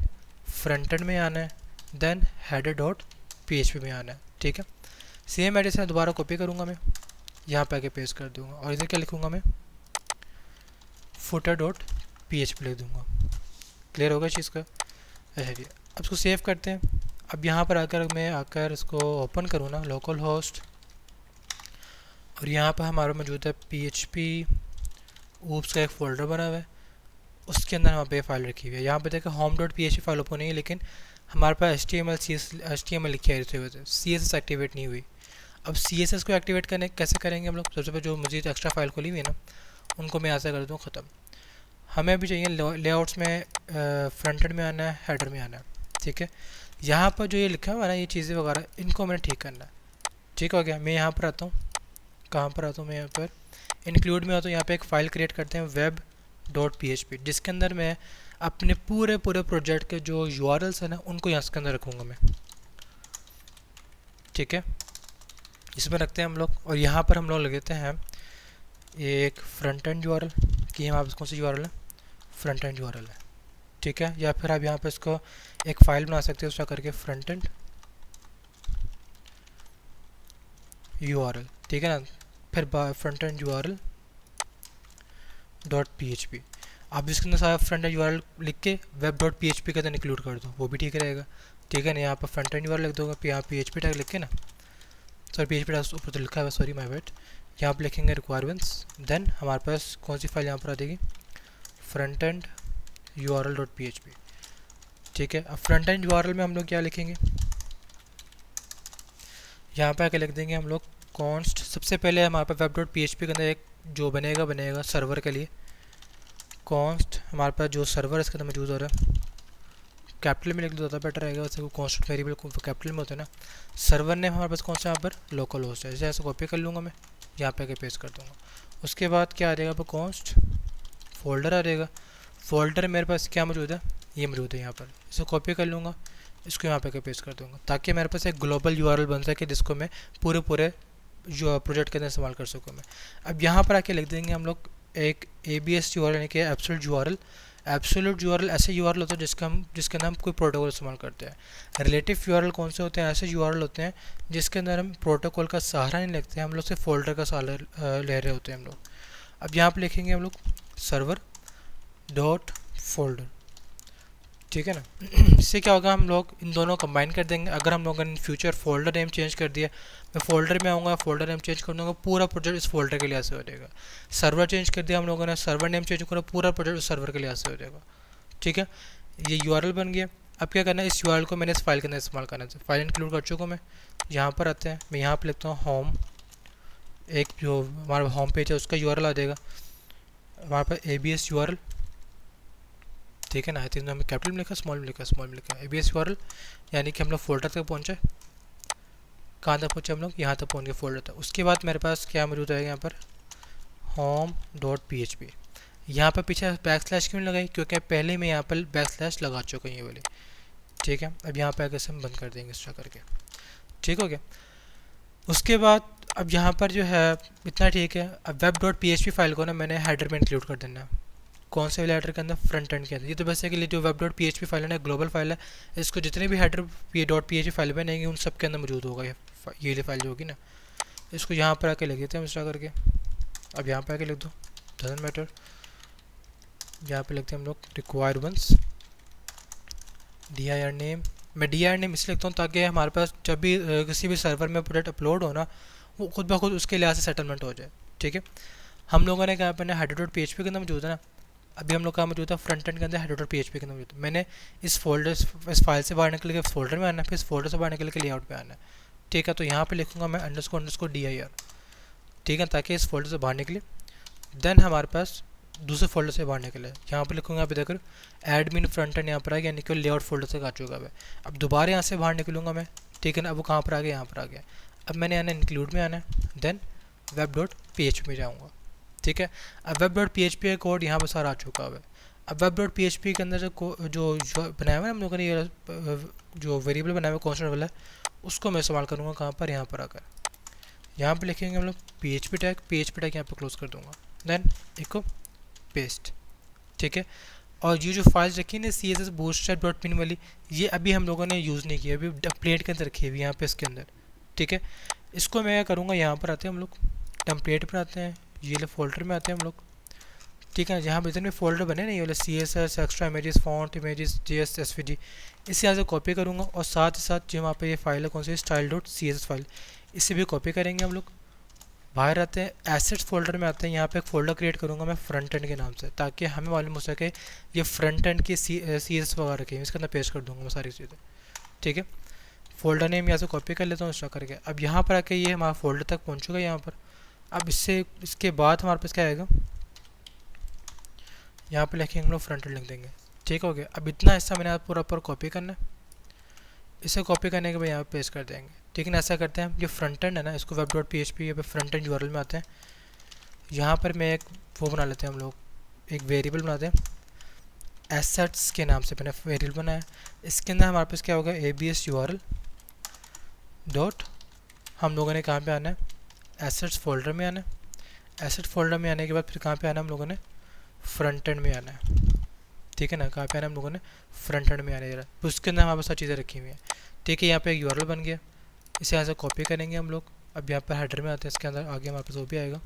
फ्रंट एंड में आना है, देन हेडर डॉट PHP में आना है। ठीक है। सेम एड्रेस मैं दोबारा कॉपी करूँगा, मैं यहाँ पे आके पेस्ट कर दूँगा और इधर क्या लिखूँगा मैं, फुटर डॉट PHP लिख दूँगा। क्लियर होगा चीज़ का। अच्छा जी, अब इसको सेव करते हैं। अब यहाँ पर आकर इसको ओपन करूँ ना, लोकल होस्ट, और यहाँ पर हमारा मौजूद है PHP ऊप्स का एक फ़ोल्डर बना हुआ है, उसके अंदर हमारे पे फाइल रखी हुई है। यहाँ पे देखो home dot PHP file open नहीं है, लेकिन हमारे पास HTML लिखी है, इस वजह से CSS एक्टिवेट नहीं हुई। अब CSS को एक्टिवेट करने कैसे करेंगे हम लोग, सबसे पहले जो मजीद एक्स्ट्रा फाइल खोली हुई है ना, उनको मैं ऐसा कर दूँ ख़त्म। हमें अभी चाहिए लेआउट्स में फ्रंट एंड में आना है, हेडर में आना है। ठीक है। यहाँ पर जो ये लिखा हुआ है ना, ये चीज़ें वगैरह, इनको मैंने ठीक करना है। ठीक हो गया। मैं यहाँ पर आता हूँ, कहाँ पर आता हूँ मैं, यहाँ पर इंक्लूड में आता हूँ। यहाँ पे एक फ़ाइल क्रिएट करते हैं वेब डॉट PHP, जिसके अंदर मैं अपने पूरे प्रोजेक्ट के जो URLs है ना, उनको यहाँ के अंदर रखूँगा मैं। ठीक है। इसमें रखते हैं हम लोग, और यहाँ पर हम लोग लगाते हैं एक फ्रंट एंड URL कि हमारे पास कौन सी URL है, फ्रंट एंड URL है। ठीक है। या फिर आप यहाँ पर इसको एक फ़ाइल बना सकते हो उसका करके फ्रंट एंड URL। ठीक है ना। फिर front end URL dot PHP, आप इसके अंदर सारा फ्रंट एंड URL लिख के वेब डॉट PHP के अंदर इंक्लूड कर दो, वो भी ठीक रहेगा। ठीक है ना। यहाँ पर फ्रंट एंड URL लिख दोगे, यहाँ PHP टैग लिख के ना, सॉरी PHP टैग ऊपर तो लिखा है, सॉरी माय बैड। यहाँ पर लिखेंगे रिक्वायरमेंट्स, देन हमारे पास कौन सी फाइल यहाँ पर आ जाएगी, front end URL dot PHP। ठीक है। अब फ्रंट एंड URL में हम लोग क्या लिखेंगे, यहाँ पे आके लिख देंगे हम लोग कॉन्स्ट। सबसे पहले हमारे पास वेब डॉट PHP के अंदर एक जो बनेगा सर्वर के लिए, कॉन्स्ट हमारे पास जो सर्वर इसके अंदर मौजूद हो रहा है, कैपिटल में लिख दो ज़्यादा बेटर रहेगा, वैसे वो कॉन्स्ट वेरिएबल कैपिटल में होता है ना। सर्वर नेम हमारे पास कौन सा यहाँ पर लोकल होस्ट है, जैसे ऐसे कॉपी कर लूँगा मैं, यहाँ पे आके पेस्ट कर दूँगा। उसके बाद क्या आ जाएगा, पर कॉन्स्ट फोल्डर आ जाएगा। फोल्डर मेरे पास क्या मौजूद है, ये मौजूद है यहाँ पर, इसे कॉपी कर लूँगा, इसको यहाँ पे पेस्ट कर दूँगा, ताकि मेरे पास एक ग्लोबल URL बन सके जिसको मैं पूरे जो प्रोजेक्ट के अंदर इस्तेमाल कर सकूँ मैं। अब यहाँ पर आके लिख देंगे हम लोग एक ABS URL, यानी कि एब्सोल्यूट URL ऐसे URL होता है जिसके अंदर हम कोई प्रोटोकॉल इस्तेमाल करते हैं। रिलेटिव URL कौन से होते हैं, ऐसे URL होते हैं जिसके अंदर हम प्रोटोकॉल का सहारा नहीं लेते हैं, हम लोग सिर्फ फोल्डर का सहारा ले रहे होते हैं हम लोग। अब यहाँ पर लिखेंगे हम लोग सर्वर डॉट फोल्डर। ठीक है ना। इससे क्या होगा, हम लोग इन दोनों कंबाइन कर देंगे। अगर हम लोगों ने in future folder name change कर दिया, मैं फोल्डर में आऊँगा, फोल्डर नेम चेंज कर दूँगा, पूरा प्रोजेक्ट इस फोल्डर के लिए ऐसे हो जाएगा। सर्वर चेंज कर दिया हम लोगों ने, सर्वर नेम चेंज करा, पूरा प्रोजेक्ट उस सर्वर के लिए ऐसे हो जाएगा। ठीक है। ये URL बन गया। अब क्या करना है, इस URL को मैंने इस फाइल के अंदर इस्तेमाल करना है। फाइल इंक्लूड कर चुका मैं। यहाँ पर आते हैं, मैं यहाँ पर लिखता हूँ होम, एक जो हमारा होम पेज है उसका URL आ जाएगा हमारे पास ABS URL। ठीक है ना। आई थिंक हमें कैपिटल में लिखा, स्मॉल में लिखा ABS URL, यानी कि हम लोग फोल्डर तक पहुँचे। कहाँ तक पहुँचे हम लोग, यहाँ तक पहुँच गए फोल्डर तक। उसके बाद मेरे पास क्या मौजूद है यहाँ पर, होम डॉट PHP। यहाँ पर पीछे बैकस्लैश क्यों लगाई, क्योंकि पहले मैं यहाँ पर बैकस्लैश लगा चुका हूँ ये वाली। ठीक है। अब यहाँ पर आगे से हम बंद कर देंगे एक्स्ट्रा करके। ठीक हो गया। उसके बाद अब यहाँ पर जो है इतना ठीक है। अब वेब डॉट PHP फाइल को ना मैंने हेडर में इंक्लूड कर देना है। कौन से वाले हेडर के अंदर, फ्रंट एंड के अंदर। ये तो बेसिकली जो web डॉट PHP फाइल है ना, ग्लोबल फाइल है, इसको जितने भी हेडर डॉट PHP फाइल बनेंगे उन सब के अंदर मौजूद होगा ये फाइल जो होगी ना। इसको यहाँ पर आके लिख देते हैं इंस्टा करके। अब यहाँ पर आके लिख दो डजंट मैटर, यहाँ पे लिखते हैं हम लोग रिक्वायर्ड वंस dir नेम। मैं dir नेम इसलिए लिखता हूँ ताकि हमारे पास जब भी किसी भी सर्वर में प्रोडक्ट अपलोड हो ना, वो खुद ब खुद उसके लिहाज से सेटलमेंट हो जाए। ठीक है, हम लोगों ने कहा पे ना हेडर डॉट PHP के अंदर मौजूद है ना, अभी हम लोग कहाँ मौजूद है, फ्रंट एंड के अंदर हेडर डॉट PHP के अंदर मौजूद है। मैंने इस फोल्डर, इस फाइल से बाहर निकल के फोल्डर में आना है, फिर इस फोल्डर से बाहर निकल के लेआउट पे आना है। ठीक है, तो यहाँ पे लिखूंगा मैं अंडरस्कोर dir। ठीक है, ताकि इस फोल्डर से बाहर निकले, देन हमारे पास दूसरे फोल्डर से बाहर निकले। यहाँ पे लिखूंगा, अभी देखो एडमिन फ्रंट एंड यहाँ पर आ गया, यानी कि लेआउट फोल्डर से आ चुका है। अब दोबारा यहाँ से बाहर निकलूंगा मैं। ठीक है ना, अब वो कहाँ पर आ गया, यहाँ पर आ गया। अब मैंने आना इंक्लूड में आना है, देन वेब डॉट PHP में जाऊँगा। ठीक है, अब वेब डॉट PHP का कोड यहाँ पर सारा आ चुका है। अब वेब डॉट PHP के अंदर जो बनाया हुआ है हम लोगों ने, ये जो वेरिएबल बनाया हुआ कॉन्स्टेंट वाला, उसको मैं इस्तेमाल करूँगा कहाँ पर, यहाँ पर आकर। यहाँ पे लिखेंगे हम लोग PHP टैग यहाँ पे क्लोज कर दूँगा, देन इको पेस्ट। ठीक है, और ये जो फाइल्स रखी है ना CSS bootstrap डॉट पिन वाली, ये अभी हम लोगों ने यूज़ नहीं किया, अभी टेम्पलेट के अंदर रखी है यहाँ पे इसके अंदर। ठीक है, इसको मैं करूँगा, यहाँ पर आते हैं हम लोग, टेम्पलेट पर आते हैं, ये वाले फोल्डर में आते हैं हम लोग। ठीक है, जहाँ जितने फोल्डर बने ना ये वाले CSS extra images font images JS SVG, इसे यहाँ से कॉपी करूँगा, और साथ ही साथ जो वहाँ पे ये फाइल है कौन सी, style.css फाइल, इसे भी कॉपी करेंगे हम लोग। बाहर आते हैं, एसेट्स फोल्डर में आते हैं, यहाँ पे एक फोल्डर क्रिएट करूँगा मैं फ्रंट एंड के नाम से, ताकि हमें मालूम हो सके ये फ्रंट एंड की CSS वगैरह रखे हैं, इसके अंदर पेस्ट कर दूँगा मैं सारी चीज़ें। ठीक है, फोल्डर नेम यहाँ से कॉपी कर लेता हूँ इंस्टॉल करके। अब यहाँ पर आके ये हमारा फोल्डर तक पहुँच चुका है यहाँ पर। अब इसके बाद हमारे पास क्या आएगा, यहाँ पर लिखेंगे हम लोग फ्रंट एंड लिख देंगे। ठीक हो गया, अब इतना हिस्सा मैंने पूरा कॉपी करना है, इसे कॉपी करने के बाद यहाँ पे पेस्ट कर देंगे। ठीक है ना, ऐसा करते हैं, जो फ्रंट एंड है ना, इसको वेब डॉट PHP यहाँ पे फ्रंट एंड URL में आते हैं। यहाँ पर मैं एक वो बना लेते हैं हम लोग, एक वेरिएबल बनाते हैं, एसेट्स के नाम से मैंने वेरिएबल बनाया। इसके अंदर हमारे पास क्या होगा, ABS URL डॉट, हम लोगों ने कहाँ पे आना है, एसेट्स फोल्डर में आना है। एसेट फोल्डर में आने के बाद फिर कहाँ पे आना है हम लोगों ने, फ्रंट एंड में आना है। ठीक है ना, कहाँ पे आना है हम लोगों ने, फ्रंट एंड में आने जरा, तो उसके अंदर हमारे पास सारी चीज़ें रखी हुई हैं। ठीक है, यहाँ पे एक URL बन गया, इसे यहाँ से कॉपी करेंगे हम लोग। अब यहाँ पर हेडर में आते हैं, इसके अंदर आगे हमारे पास वो भी आएगा,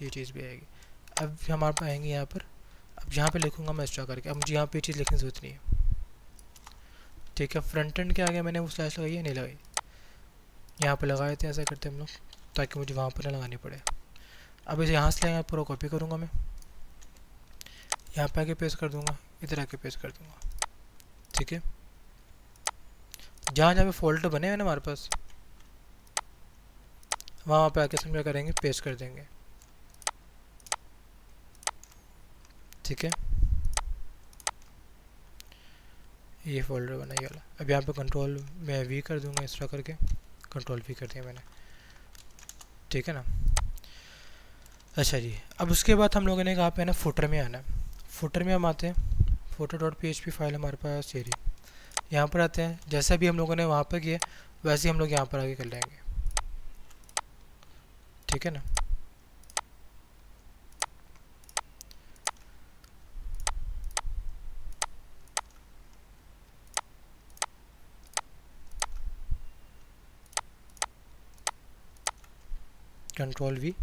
ये चीज़ भी आएगी। अब हमारे पास आएंगे यहाँ पर, अब यहाँ पे लिखूँगा मैं एक्स्ट्रा करके, अब मुझे यहाँ पे ये चीज़ लिखने की जरूरत नहीं है। ठीक है, फ्रंट एंड के आगे मैंने वो स्लैश लगाई है, नहीं लगाई, यहाँ पर लगाए थे, ऐसा करते हम लोग, ताकि मुझे वहाँ पर ना लगानी पड़े। अब इसे यहाँ से पूरा कॉपी करूँगा मैं, यहाँ पे आके पेस्ट कर दूँगा, इधर आके पेस्ट कर दूँगा। ठीक है, जहाँ जहाँ पे फोल्डर बने हैं ना हमारे पास, वहाँ पे आके क्या करेंगे, पेस्ट कर देंगे। ठीक है, ये फोल्डर बना ये वाला। अब यहाँ पे कंट्रोल मैं V कर दूँगा, इस तरह करके कंट्रोल V कर दिया मैंने। ठीक है ना, अच्छा जी, अब उसके बाद हम लोगों ने कहा पे ना फुटर में आना है। फुटर में हम आते हैं, फुटर डॉट PHP फाइल हमारे पास ये रही, यहाँ पर आते हैं, जैसा भी हम लोगों ने वहाँ पर किया वैसे ही हम लोग यहाँ पर आगे कर लेंगे। ठीक है ना, कंट्रोल V।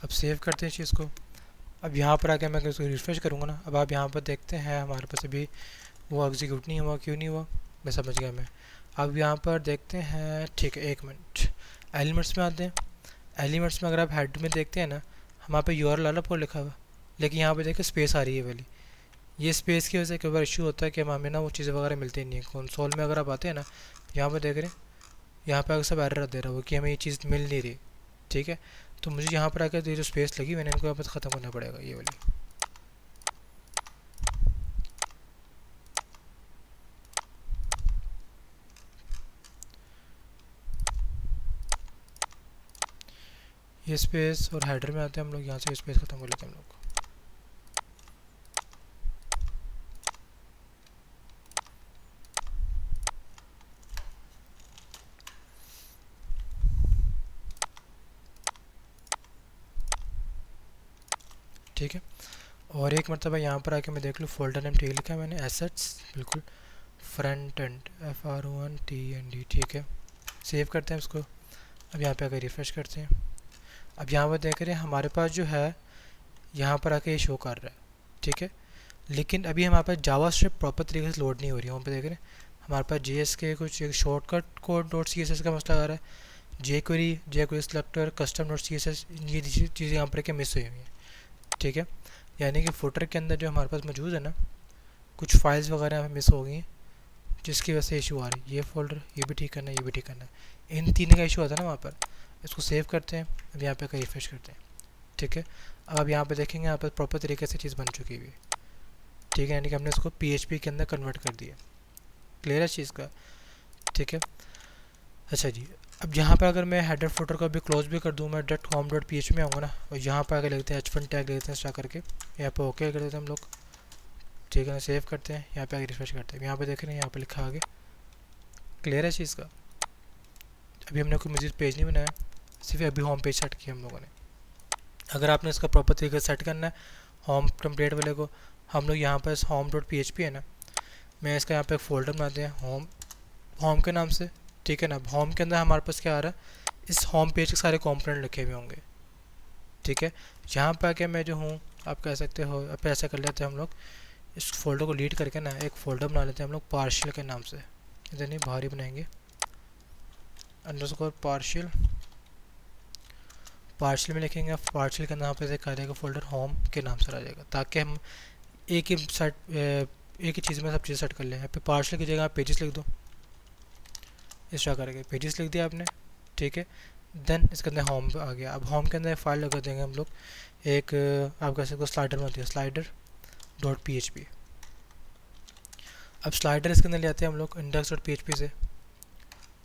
अब सेव करते हैं इस चीज़ को। अब यहाँ पर आके मैं इसको रिफ्रेश करूँगा ना, अब आप यहाँ पर देखते हैं हमारे पास अभी वो एग्जीक्यूट नहीं हुआ, क्यों नहीं हुआ, मैं समझ गया मैं। अब यहाँ पर देखते हैं, ठीक है, एक मिनट, एलिमेंट्स में आते हैं। एलिमेंट्स में अगर आप हेड में देखते हैं ना, हमारे पे URL अलग पर लिखा हुआ, लेकिन यहाँ पे देखिए स्पेस आ रही है वाली। ये स्पेस की वजह से कई बार इशू होता है कि हमें ना वो चीज़ें वगैरह मिलती नहीं है। कंसोल में अगर आप आते हैं ना, यहाँ पर देख रहे हैं, यहाँ पर सब एरर दे रहा हो कि हमें ये चीज़ मिल नहीं रही। ठीक है, तो मुझे यहाँ पर आकर ये जो स्पेस लगी मैंने इनको वापस ख़त्म करना पड़ेगा, ये वाली। ये स्पेस और हेडर में आते हैं हम लोग, यहाँ से स्पेस ख़त्म कर लेते हैं हम लोग। ठीक है, और एक मरतबा यहाँ पर आके मैं देख लूँ फोल्डर नेम ठीक लिखा है मैंने, एसेट्स, बिल्कुल फ्रंट एंड, FRONTND, ठीक है। सेव करते हैं इसको। अब यहाँ पे आकर रिफ्रेश करते हैं। अब यहाँ पर देख रहे हैं हमारे पास जो है यहाँ पर आके ये शो कर रहा है, ठीक है। लेकिन अभी हमारे पास जावास्क्रिप्ट प्रॉपर तरीके से लोड नहीं हो रही है। वहाँ पे देख रहे हैं हमारे पास JS के कुछ एक शॉर्टकट कोड डॉट CSS का मसला आ रहा है, jQuery selector, custom dot CSS, ये चीज़ें यहाँ पर के मिस हुई हुई हैं, ठीक है। यानी कि फुटर के अंदर जो हमारे पास मौजूद है ना, कुछ फाइल्स वगैरह यहाँ मिस हो गई हैं, जिसकी वजह से इशू आ रही है। ये फोल्डर ये भी ठीक करना है, ये भी ठीक करना है, इन तीन का इशू आता है ना वहाँ पर। इसको सेव करते हैं। अब यहाँ पे रिफ्रेश करते हैं, ठीक है। अब यहाँ पे देखेंगे यहाँ पर प्रॉपर तरीके से चीज़ बन चुकी हुई है, ठीक है। यानी कि हमने इसको PHP के अंदर कन्वर्ट कर दिया। क्लियर है चीज़ का, ठीक है। अच्छा जी, अब यहाँ पर अगर मैं हेडर फुटर को भी क्लोज भी कर दूँ, मैं .home.php में आऊँगा ना, और यहाँ पर आकर लिखते हैं H1 टैग लेते हैं स्टार्ट करके, यहाँ पर ओके कर देते हैं हम लोग, ठीक है। सेव करते हैं, यहाँ पे आगे रिफ्रेश करते हैं। यहाँ पे देख रहे हैं यहाँ पे लिखा आगे। क्लियर है चीज़ का। अभी हमने कोई मजीद पेज नहीं बनाया, सिर्फ अभी होम पेज सेट किया हम लोगों ने। अगर आपने इसका प्रॉपर तरीके से सेट करना है होम टेम्पलेट वाले को, हम लोग यहाँ पर home.php है ना, मैं इसका यहाँ पे एक फ़ोल्डर बनाते हैं होम के नाम से, ठीक है ना। होम के अंदर हमारे पास क्या आ रहा है, इस होम पेज के सारे कॉम्पोनेंट लिखे हुए होंगे, ठीक है। यहाँ पर आके मैं जो हूँ, आप कह सकते हो, अब ऐसा कर लेते हैं हम लोग, इस फोल्डर को लीड करके ना एक फ़ोल्डर बना लेते हैं हम लोग पार्शियल के नाम से। इधर नहीं, बाहर ही बनाएंगे, अंडरस्कोर पार्शियल में लिखेंगे। पार्शियल के नाम पे से आ जाएगा फोल्डर होम के नाम से आ जाएगा, ताकि हम एक ही चीज़ में सब चीज़ सेट कर लें। यहाँ पे पार्शियल की जगह आप पेजेस लिख दो, इस तरह करके पेजेस लिख दिया आपने, ठीक है। देन इसके अंदर होम आ गया। अब होम के अंदर फाइल लगा देंगे हम लोग, एक आप कह सकते हो स्लाइडर में होती है, slider.php। अब स्लाइडर इसके अंदर ले आते हैं हम लोग index.php से।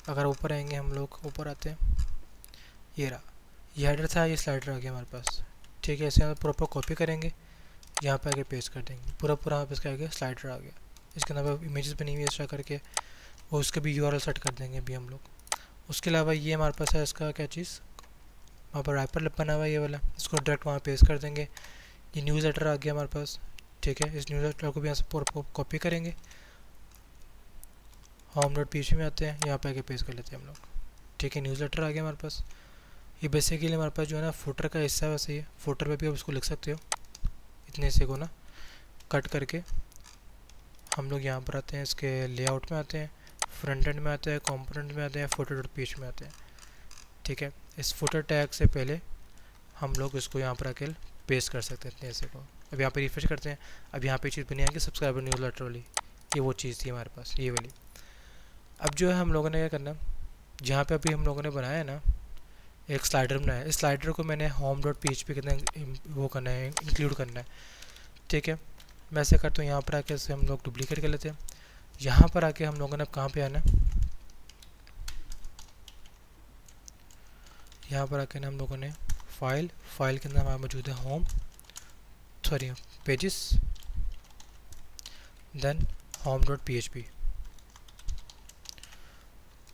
अगर ऊपर आएंगे हम लोग, ऊपर आते हैं, ये रहा, ये हेडर था, ये स्लाइडर आ गया हमारे पास, ठीक है। इसे हम प्रॉपर कॉपी करेंगे, यहाँ पे आगे पेस्ट कर देंगे, पूरा यहाँ पे इसका आगे स्लाइडर आ गया। इसके अलावा इमेजेस बनी हुई है इस तरह करके, वो उसके भी URL सेट कर देंगे अभी हम लोग। उसके अलावा ये हमारे पास है इसका क्या चीज़, वहाँ पर रैपर बना हुआ है ये वाला, इसको डायरेक्ट वहाँ पेस्ट कर देंगे। ये न्यूज़ लेटर आ गया हमारे पास, ठीक है। इस न्यूज़ लेटर को भी यहाँ से कॉपी करेंगे, home.php में आते हैं, यहाँ पे आके पेस्ट कर लेते हैं हम लोग, ठीक है। न्यूज़ लेटर आ गया हमारे पास। ये बेसिकली हमारे पास जो है ना फुटर का हिस्सा है, वैसे ही है, फुटर पे भी आप इसको लिख सकते हो। इतने हिस्से को ना कट करके हम लोग यहाँ पर आते हैं, इसके लेआउट में आते हैं, फ्रंट एंड में आते हैं, कंपोनेंट में आते हैं, footer.php में आते हैं, ठीक है। इस फुटर टैग से पहले हम लोग इसको यहाँ पर आके पेस्ट कर सकते हैं इतने हिस्से को। अब यहाँ पे रिफ्रेश करते हैं। अब यहाँ पे चीज़ बनी है कि सब्सक्राइबर न्यूज़ लेटर वाली, ये वो चीज़ थी हमारे पास, ये वाली। अब जो है हम लोगों ने क्या करना, जहाँ पे अभी हम लोगों ने बनाया है ना एक स्लाइडर बनाया है, इस स्लाइडर को मैंने home.php के अंदर वो करना है, इंक्लूड करना है, ठीक है। मैं ऐसे करता हूँ, यहाँ पर आके इसे हम लोग डुप्लीकेट कर लेते हैं। यहाँ पर आके हम लोगों ने अब कहाँ पे आना है, यहाँ पर आके ना हम लोगों ने फाइल के अंदर हमारा मौजूद है home, sorry pages, then home.php,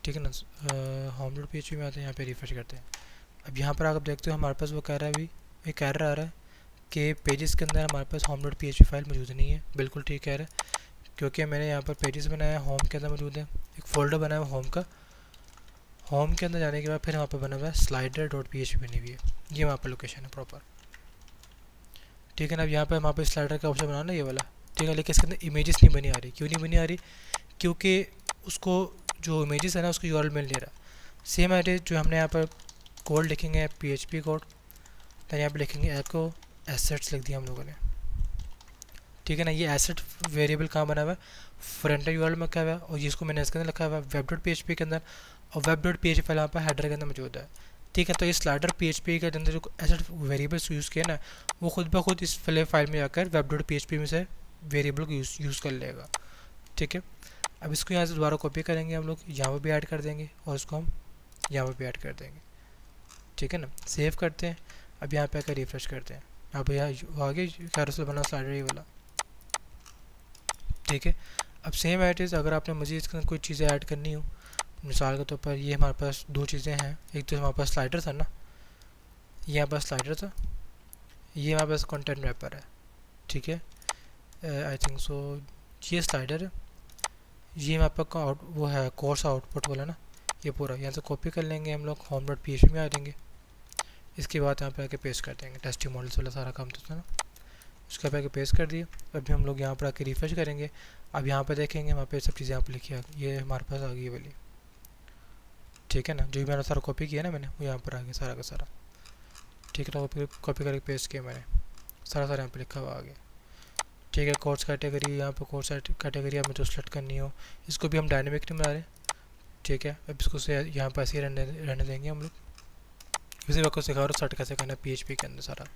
ठीक है ना। home.php में आते हैं, यहाँ पे रिफ्रेश करते हैं। अब यहाँ पर आप देखते हो हमारे पास वो कह रहा है, अभी एक एरर आ रहा है कि पेजेस के अंदर हमारे पास home.php फाइल मौजूद नहीं है। बिल्कुल ठीक कह रहा है, क्योंकि मैंने यहाँ पर पेजेस बनाया, होम के अंदर मौजूद है, एक फ़ोल्डर बनाया हुआ होम का। होम के अंदर जाने के बाद फिर वहाँ पर बना हुआ है slider.php बनी हुई है, ये वहाँ पर लोकेशन है प्रॉपर, ठीक है ना। अब यहाँ पर वहाँ पर स्लाइडर का ऑप्शन बनाना ये वाला, ठीक है। लेकिन इसके अंदर इमेजेस नहीं बनी आ रही, क्यों नहीं बनी आ रही, क्योंकि उसको जो इमेजेस है ना उसको URL मिल नहीं रहा। सेम एड्रेस जो हमने यहाँ पर कोड लिखेंगे PHP कोड, तो यहाँ पर लिखेंगे एको एसेट्स लिख दिया हम लोगों ने, ठीक है ना। ये एसेट वेरिएबल कहाँ बना हुआ है, फ्रंट URL में रखा हुआ है, और जिसको मैंने इसके अंदर लिखा हुआ है web.php के अंदर, और web.php फाइल यहाँ पर हेडर के अंदर मौजूद है, ठीक है। तो इस स्लाइडर PHP के अंदर जो एसेट वेरिएबल्स यूज़ किए ना, वो खुद ब खुद इस फाइल में जाकर web.php में से वेरिएबल को यूज़ कर लेगा, ठीक है। अब इसको यहाँ से दोबारा कॉपी करेंगे हम लोग, यहाँ पर भी ऐड कर देंगे, और इसको हम यहाँ पर भी ऐड कर देंगे, ठीक है ना। सेव करते हैं। अब यहाँ पे आकर रिफ्रेश करते हैं, यहाँ पे यहाँ आगे कैरोसेल बना स्लाइडर ये वाला, ठीक है। अब सेम एड्रेस अगर आपने मज़ीद इसके अंदर कोई चीज़ें ऐड करनी हो, मिसाल के तौर पर ये हमारे पास दो चीज़ें हैं, एक तो हमारे पास स्लाइडर था ना, ये हमारे पास स्लाइडर था, ये हमारे पास कंटेंट रैपर है, ठीक है, आई थिंक सो ये स्लाइडर है, ये मैं आपका वो है कोर्स आउटपुट वाला ना, ये पूरा यहाँ से कॉपी कर लेंगे हम लोग, होम डॉट पी में आ जाएंगे। इसके बाद यहाँ पे आके पेस्ट कर देंगे, टेस्टिंग मॉडल्स वाला सारा काम तो था ना, उसके पे आके पेस्ट कर दिए। अभी हम लोग यहाँ पर आके रिफ्रेश करेंगे। अब यहाँ पर देखेंगे वहाँ पे सब चीज़ें यहाँ पर लिखी आ ये हमारे पास आ गई वाली, ठीक है ना, जो भी मैंने सारा कॉपी किया ना मैंने, वो यहाँ पर आ गया सारा का सारा, ठीक है ना, कॉपी करके पेस्ट किया मैंने, सारा यहाँ पर लिखा हुआ आ गया। ठीक है, कोर्स कैटेगरी, यहाँ पर कोर्स कैटेगरी हमें जो सेलेक्ट करनी हो, इसको भी हम डायनेमिक नहीं बना रहे, ठीक है। अब इसको से यहाँ पर ऐसे ही रहने देंगे हम लोग, इसी वक्त को सिखा रहा हूँ स्टार्ट कैसे करना है PHP के अंदर सारा,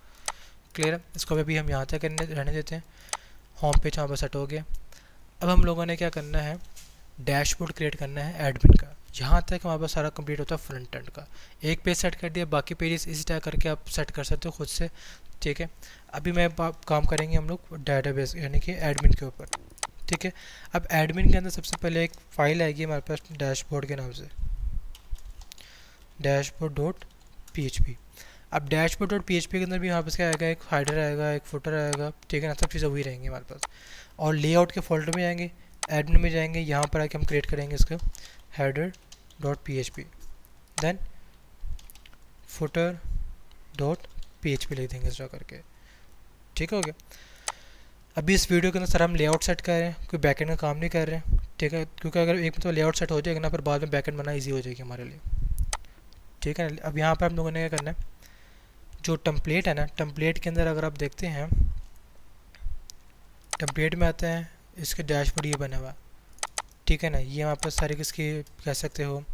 क्लियर है। इसको अभी हम यहाँ तक रहने देते हैं। होम पेज यहाँ पर सेट हो गया। अब हम लोगों ने क्या करना है, डैशबोर्ड क्रिएट करना है एडमिन का। यहाँ तक हमारे पास सारा कंप्लीट होता है फ्रंट एंड का। एक पेज सेट कर दिया, बाकी पेजेस इसी तरह करके आप सेट कर सकते हो खुद से, ठीक है। अभी मैं काम करेंगे हम लोग डेटाबेस यानी कि एडमिन के ऊपर, ठीक है। अब एडमिन के अंदर सबसे पहले एक फाइल आएगी हमारे पास डैशबोर्ड के नाम से, dashboard.php। अब dashboard.php के अंदर भी यहाँ पर क्या आएगा, एक हाइडर आएगा, एक फुटर आएगा, ठीक है ना, सब चीज़ें वही रहेंगी हमारे पास। और लेआउट के फोल्डर में जाएंगे, एडमिन में जाएंगे, यहाँ पर आके हम क्रिएट करेंगे इसका header.php, देन footer.php लिख देंगे इस तरह करके, ठीक हो गया। अभी इस वीडियो के अंदर सर हम लेआउट सेट कर रहे हैं, कोई बैकएंड का काम नहीं कर रहे हैं, ठीक है, क्योंकि अगर एक तो लेआउट सेट हो जाएगा ना, फिर बाद में बैकएंड बनाना ईजी हो जाएगी हमारे लिए, ठीक है ना। अब यहाँ पर हम लोगों ने क्या करना है, जो टेम्पलेट है ना, टेम्पलेट के अंदर अगर आप देखते हैं, टेम्पलेट में आते हैं, इसके डैशबोर्ड ये बना हुआ, ठीक है ना। ये यहाँ पर सारी किसकी कह सकते हो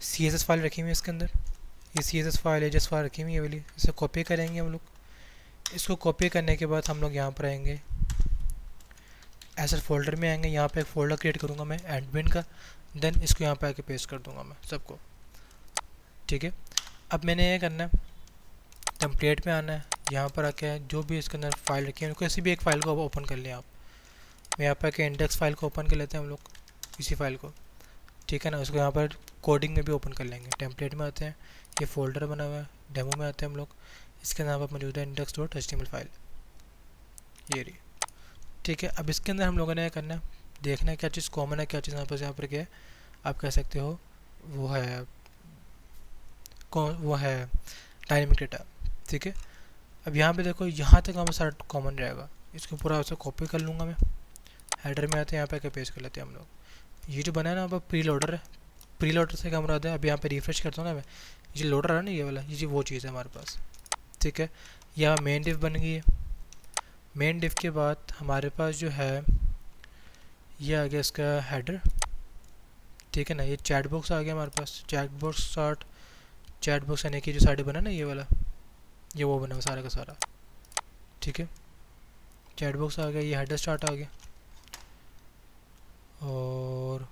CSS फाइल रखी हुई है इसके अंदर, ये CSS फाइल एजेस फाइल रखी हुई है वाली, इसे कॉपी करेंगे हम लोग। इसको कॉपी करने के बाद हम लोग यहाँ पर आएंगे, एसेट फोल्डर में आएंगे, यहाँ पे एक फ़ोल्डर क्रिएट करूँगा मैं एडमिन का, देन इसको यहाँ पे आके पेस्ट कर दूँगा मैं सबको, ठीक है। अब मैंने ये करना है, टेम्पलेट में आना है, यहाँ पर आके जो भी इसके अंदर फाइल रखी है किसी भी एक फ़ाइल को ओपन कर लिया आप। मैं यहाँ पर आके इंडेक्स फाइल को ओपन कर लेते हैं हम लोग, इसी फाइल को, ठीक है ना। उसको यहाँ पर कोडिंग में भी ओपन कर लेंगे। टेम्पलेट में आते हैं, ये फोल्डर बना हुआ है, डेमो में आते हैं हम लोग, इसके नाम पर मौजूद है index.html फाइल, ये रही, ठीक है। अब इसके अंदर हम लोगों ने क्या करना है, देखना है क्या चीज़ कॉमन है, क्या चीज़ यहाँ पर क्या है, आप कह सकते हो वो है डायनेमिक डेटा, ठीक है। अब यहाँ पे देखो, यहाँ तक हमें सारा कॉमन रहेगा, इसको पूरा उसे कॉपी कर लूँगा मैं। हेडर में आते हैं, यहाँ पे आके पेस्ट कर लेते हैं हम लोग। ये जो बना है ना अब प्री लोडर है, प्री लोडर से क्या मुराद है, अब यहाँ पे रिफ्रेश करता हूँ ना मैं, ये लोडर है ना ये वाला, ये वो चीज़ है हमारे पास, ठीक है। यहाँ मेन डिव बन गई है। मेन डिव के बाद हमारे पास जो है ये आ गया इसका हेडर, ठीक है ना। ये चैट बॉक्स आ गया हमारे पास, चैट बॉक्स यानी कि जो साइड बना ना ये वाला, ये वो बना सारा का सारा, ठीक है। चैट बॉक्स आ गया, ये हेडर स्टार्ट आ गया, और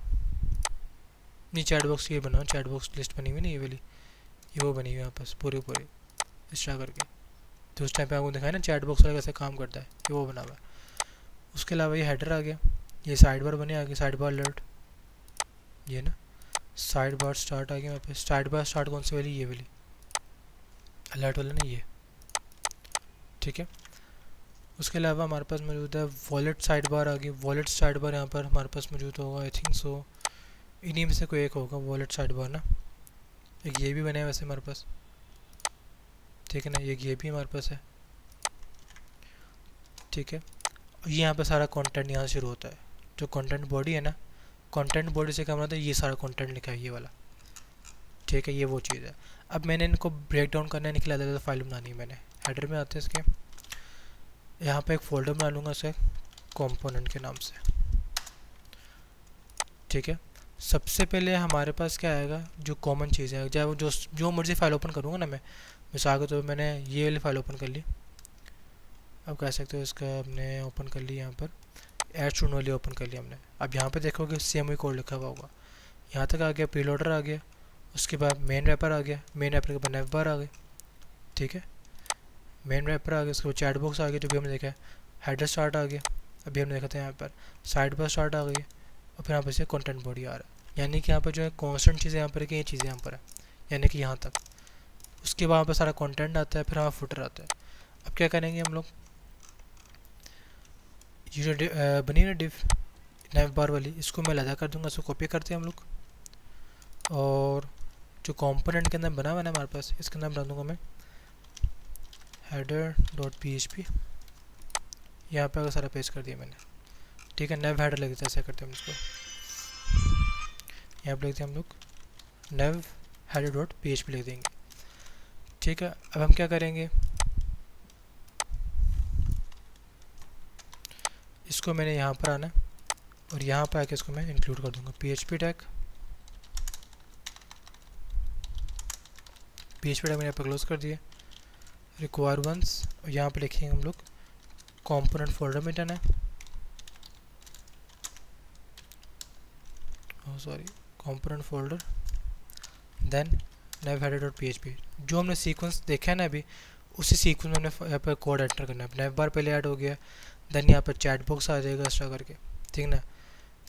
नहीं चैट बॉक्स ये बना, चैट बॉक्स लिस्ट बनी हुई ना ये वाली, ये वो बनी हुई है पास पूरे इस तरह करके, तो उस टाइम पे आपको दिखाया ना चैट बॉक्स वाला कैसे काम करता है, ये वो बना हुआ है। उसके अलावा ये हेडर आ गया, ये साइड बार बने आ गया, साइड बार अलर्ट, ये ना साइड बार स्टार्ट आ गया यहाँ पे। साइड बार स्टार्ट कौन सी वाली, ये वाली अलर्ट वाला ना ये, ठीक है। उसके अलावा हमारे पास मौजूद है वॉलेट साइड बार आ गई, वॉलेट साइड बार यहाँ पर हमारे पास मौजूद होगा, आई थिंक सो इन्हीं में से कोई एक होगा वॉलेट साइड बार ना। एक ये भी बना है वैसे हमारे पास, ठीक है ना, ये भी हमारे पास है, ठीक है। ये यहाँ पे सारा कंटेंट यहाँ से शुरू होता है, जो कंटेंट बॉडी है ना, कंटेंट बॉडी से क्या मतलब ये सारा कंटेंट लिखा है ये वाला, ठीक है, ये वो चीज़ है। अब मैंने इनको ब्रेक डाउन करने निकला था, फाइल बनानी है मैंने। हेडर में आते हैं इसके, यहाँ पे एक फ़ोल्डर बना लूँगा इसे कंपोनेंट के नाम से, ठीक है। सबसे पहले हमारे पास क्या आएगा, जो कॉमन चीज़ है, चाहे वो जो मर्जी फाइल ओपन करूँगा ना मैं, मिसाल के तो मैंने ये वाली फाइल ओपन कर ली, अब कह सकते हो इसका हमने ओपन कर ली, यहाँ पर ऐड स्टूडेंट वाली ओपन कर लिया हमने। अब यहाँ पे देखोगे सेम ही कोड लिखा हुआ होगा, यहाँ तक आ गया, प्रीलोडर आ गया, उसके बाद मेन रैपर आ गया, मेन रैपर के बाद नेव बार आ गए, ठीक है, मेन रैपर आ गया, उसके बाद चैट बॉक्स आ गया जो भी हमने देखा है, हेडर स्टार्ट आ गया, अभी हमने देखा था यहाँ पर साइड बार स्टार्ट आ गई, और फिर यहाँ पर से कंटेंट बॉडी आ रहा है, यानी कि यहाँ पर जो है कॉन्स्टेंट चीज़ें यहाँ पर है कि ये चीज़ें यहाँ पर है, यानी कि यहाँ तक। उसके बाद पर सारा कंटेंट आता है, फिर हमारा फुटर आता है। अब क्या करेंगे हम लोग, ये जो बनी ना डिव नेव बार वाली, इसको मैं अलग कर दूंगा। इसको कॉपी करते हैं हम लोग, और जो कंपोनेंट के अंदर बना हुआ है हमारे पास, इसके अंदर बना दूंगा मैं हेडर डॉट php। यहाँ पे सारा पेज कर दिया मैंने, ठीक है। नेव हेडर लिख देते हैं, ऐसा करते हैं हम इसको, यहाँ पे लिखते हैं हम लोग नेव हेडर डॉट php लिख देंगे, ठीक है। अब हम क्या करेंगे, इसको मैंने यहाँ पर आना और यहाँ पर आके इसको मैं इंक्लूड कर दूंगा php टैग मैंने यहाँ पर क्लोज कर दिया। रिक्वायर वंस, और यहाँ पे लिखेंगे हम लोग कंपोनेंट फोल्डर में जाना है, सॉरी कंपोनेंट फोल्डर, देन नेव हेडर डॉट php। जो हमने सीक्वेंस देखा है ना अभी, उसी सीक्वेंस में हमने यहाँ पर कोड एंटर करना है। नेव बार पहले ऐड हो गया, देन यहाँ पर चैट बॉक्स आ जाएगा एक्स्ट्रा करके, ठीक ना।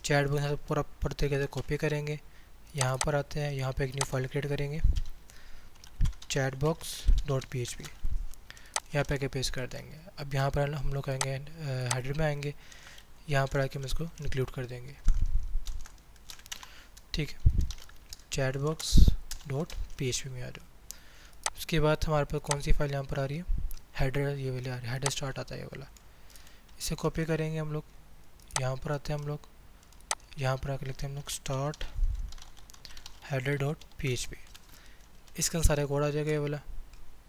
चैट बॉक्स यहाँ से पूरा तरीके से कॉपी करेंगे, यहाँ पर आते हैं, यहाँ पे एक न्यू फाइल क्रिएट करेंगे चैट बॉक्स डॉट php, यहाँ पे आके पेस्ट कर देंगे। अब यहाँ पर हम लोग आएंगे हेडर में आएंगे, यहाँ पर आके हम इसको इंक्लूड कर देंगे, ठीक है। चैट बॉक्स डॉट php में आ जाओ। उसके बाद हमारे पास कौन सी फाइल यहाँ पर आ रही है, हेडर, ये वाली आ रही है, हेडर स्टार्ट आता है ये वाला। इसे कॉपी करेंगे हम लोग, यहाँ पर आते हैं हम लोग, यहाँ पर आके लिखते हैं हम लोग स्टार्ट हेडर डॉट php। इसके अंदर सारे कोड आ जाएगा ये वाला,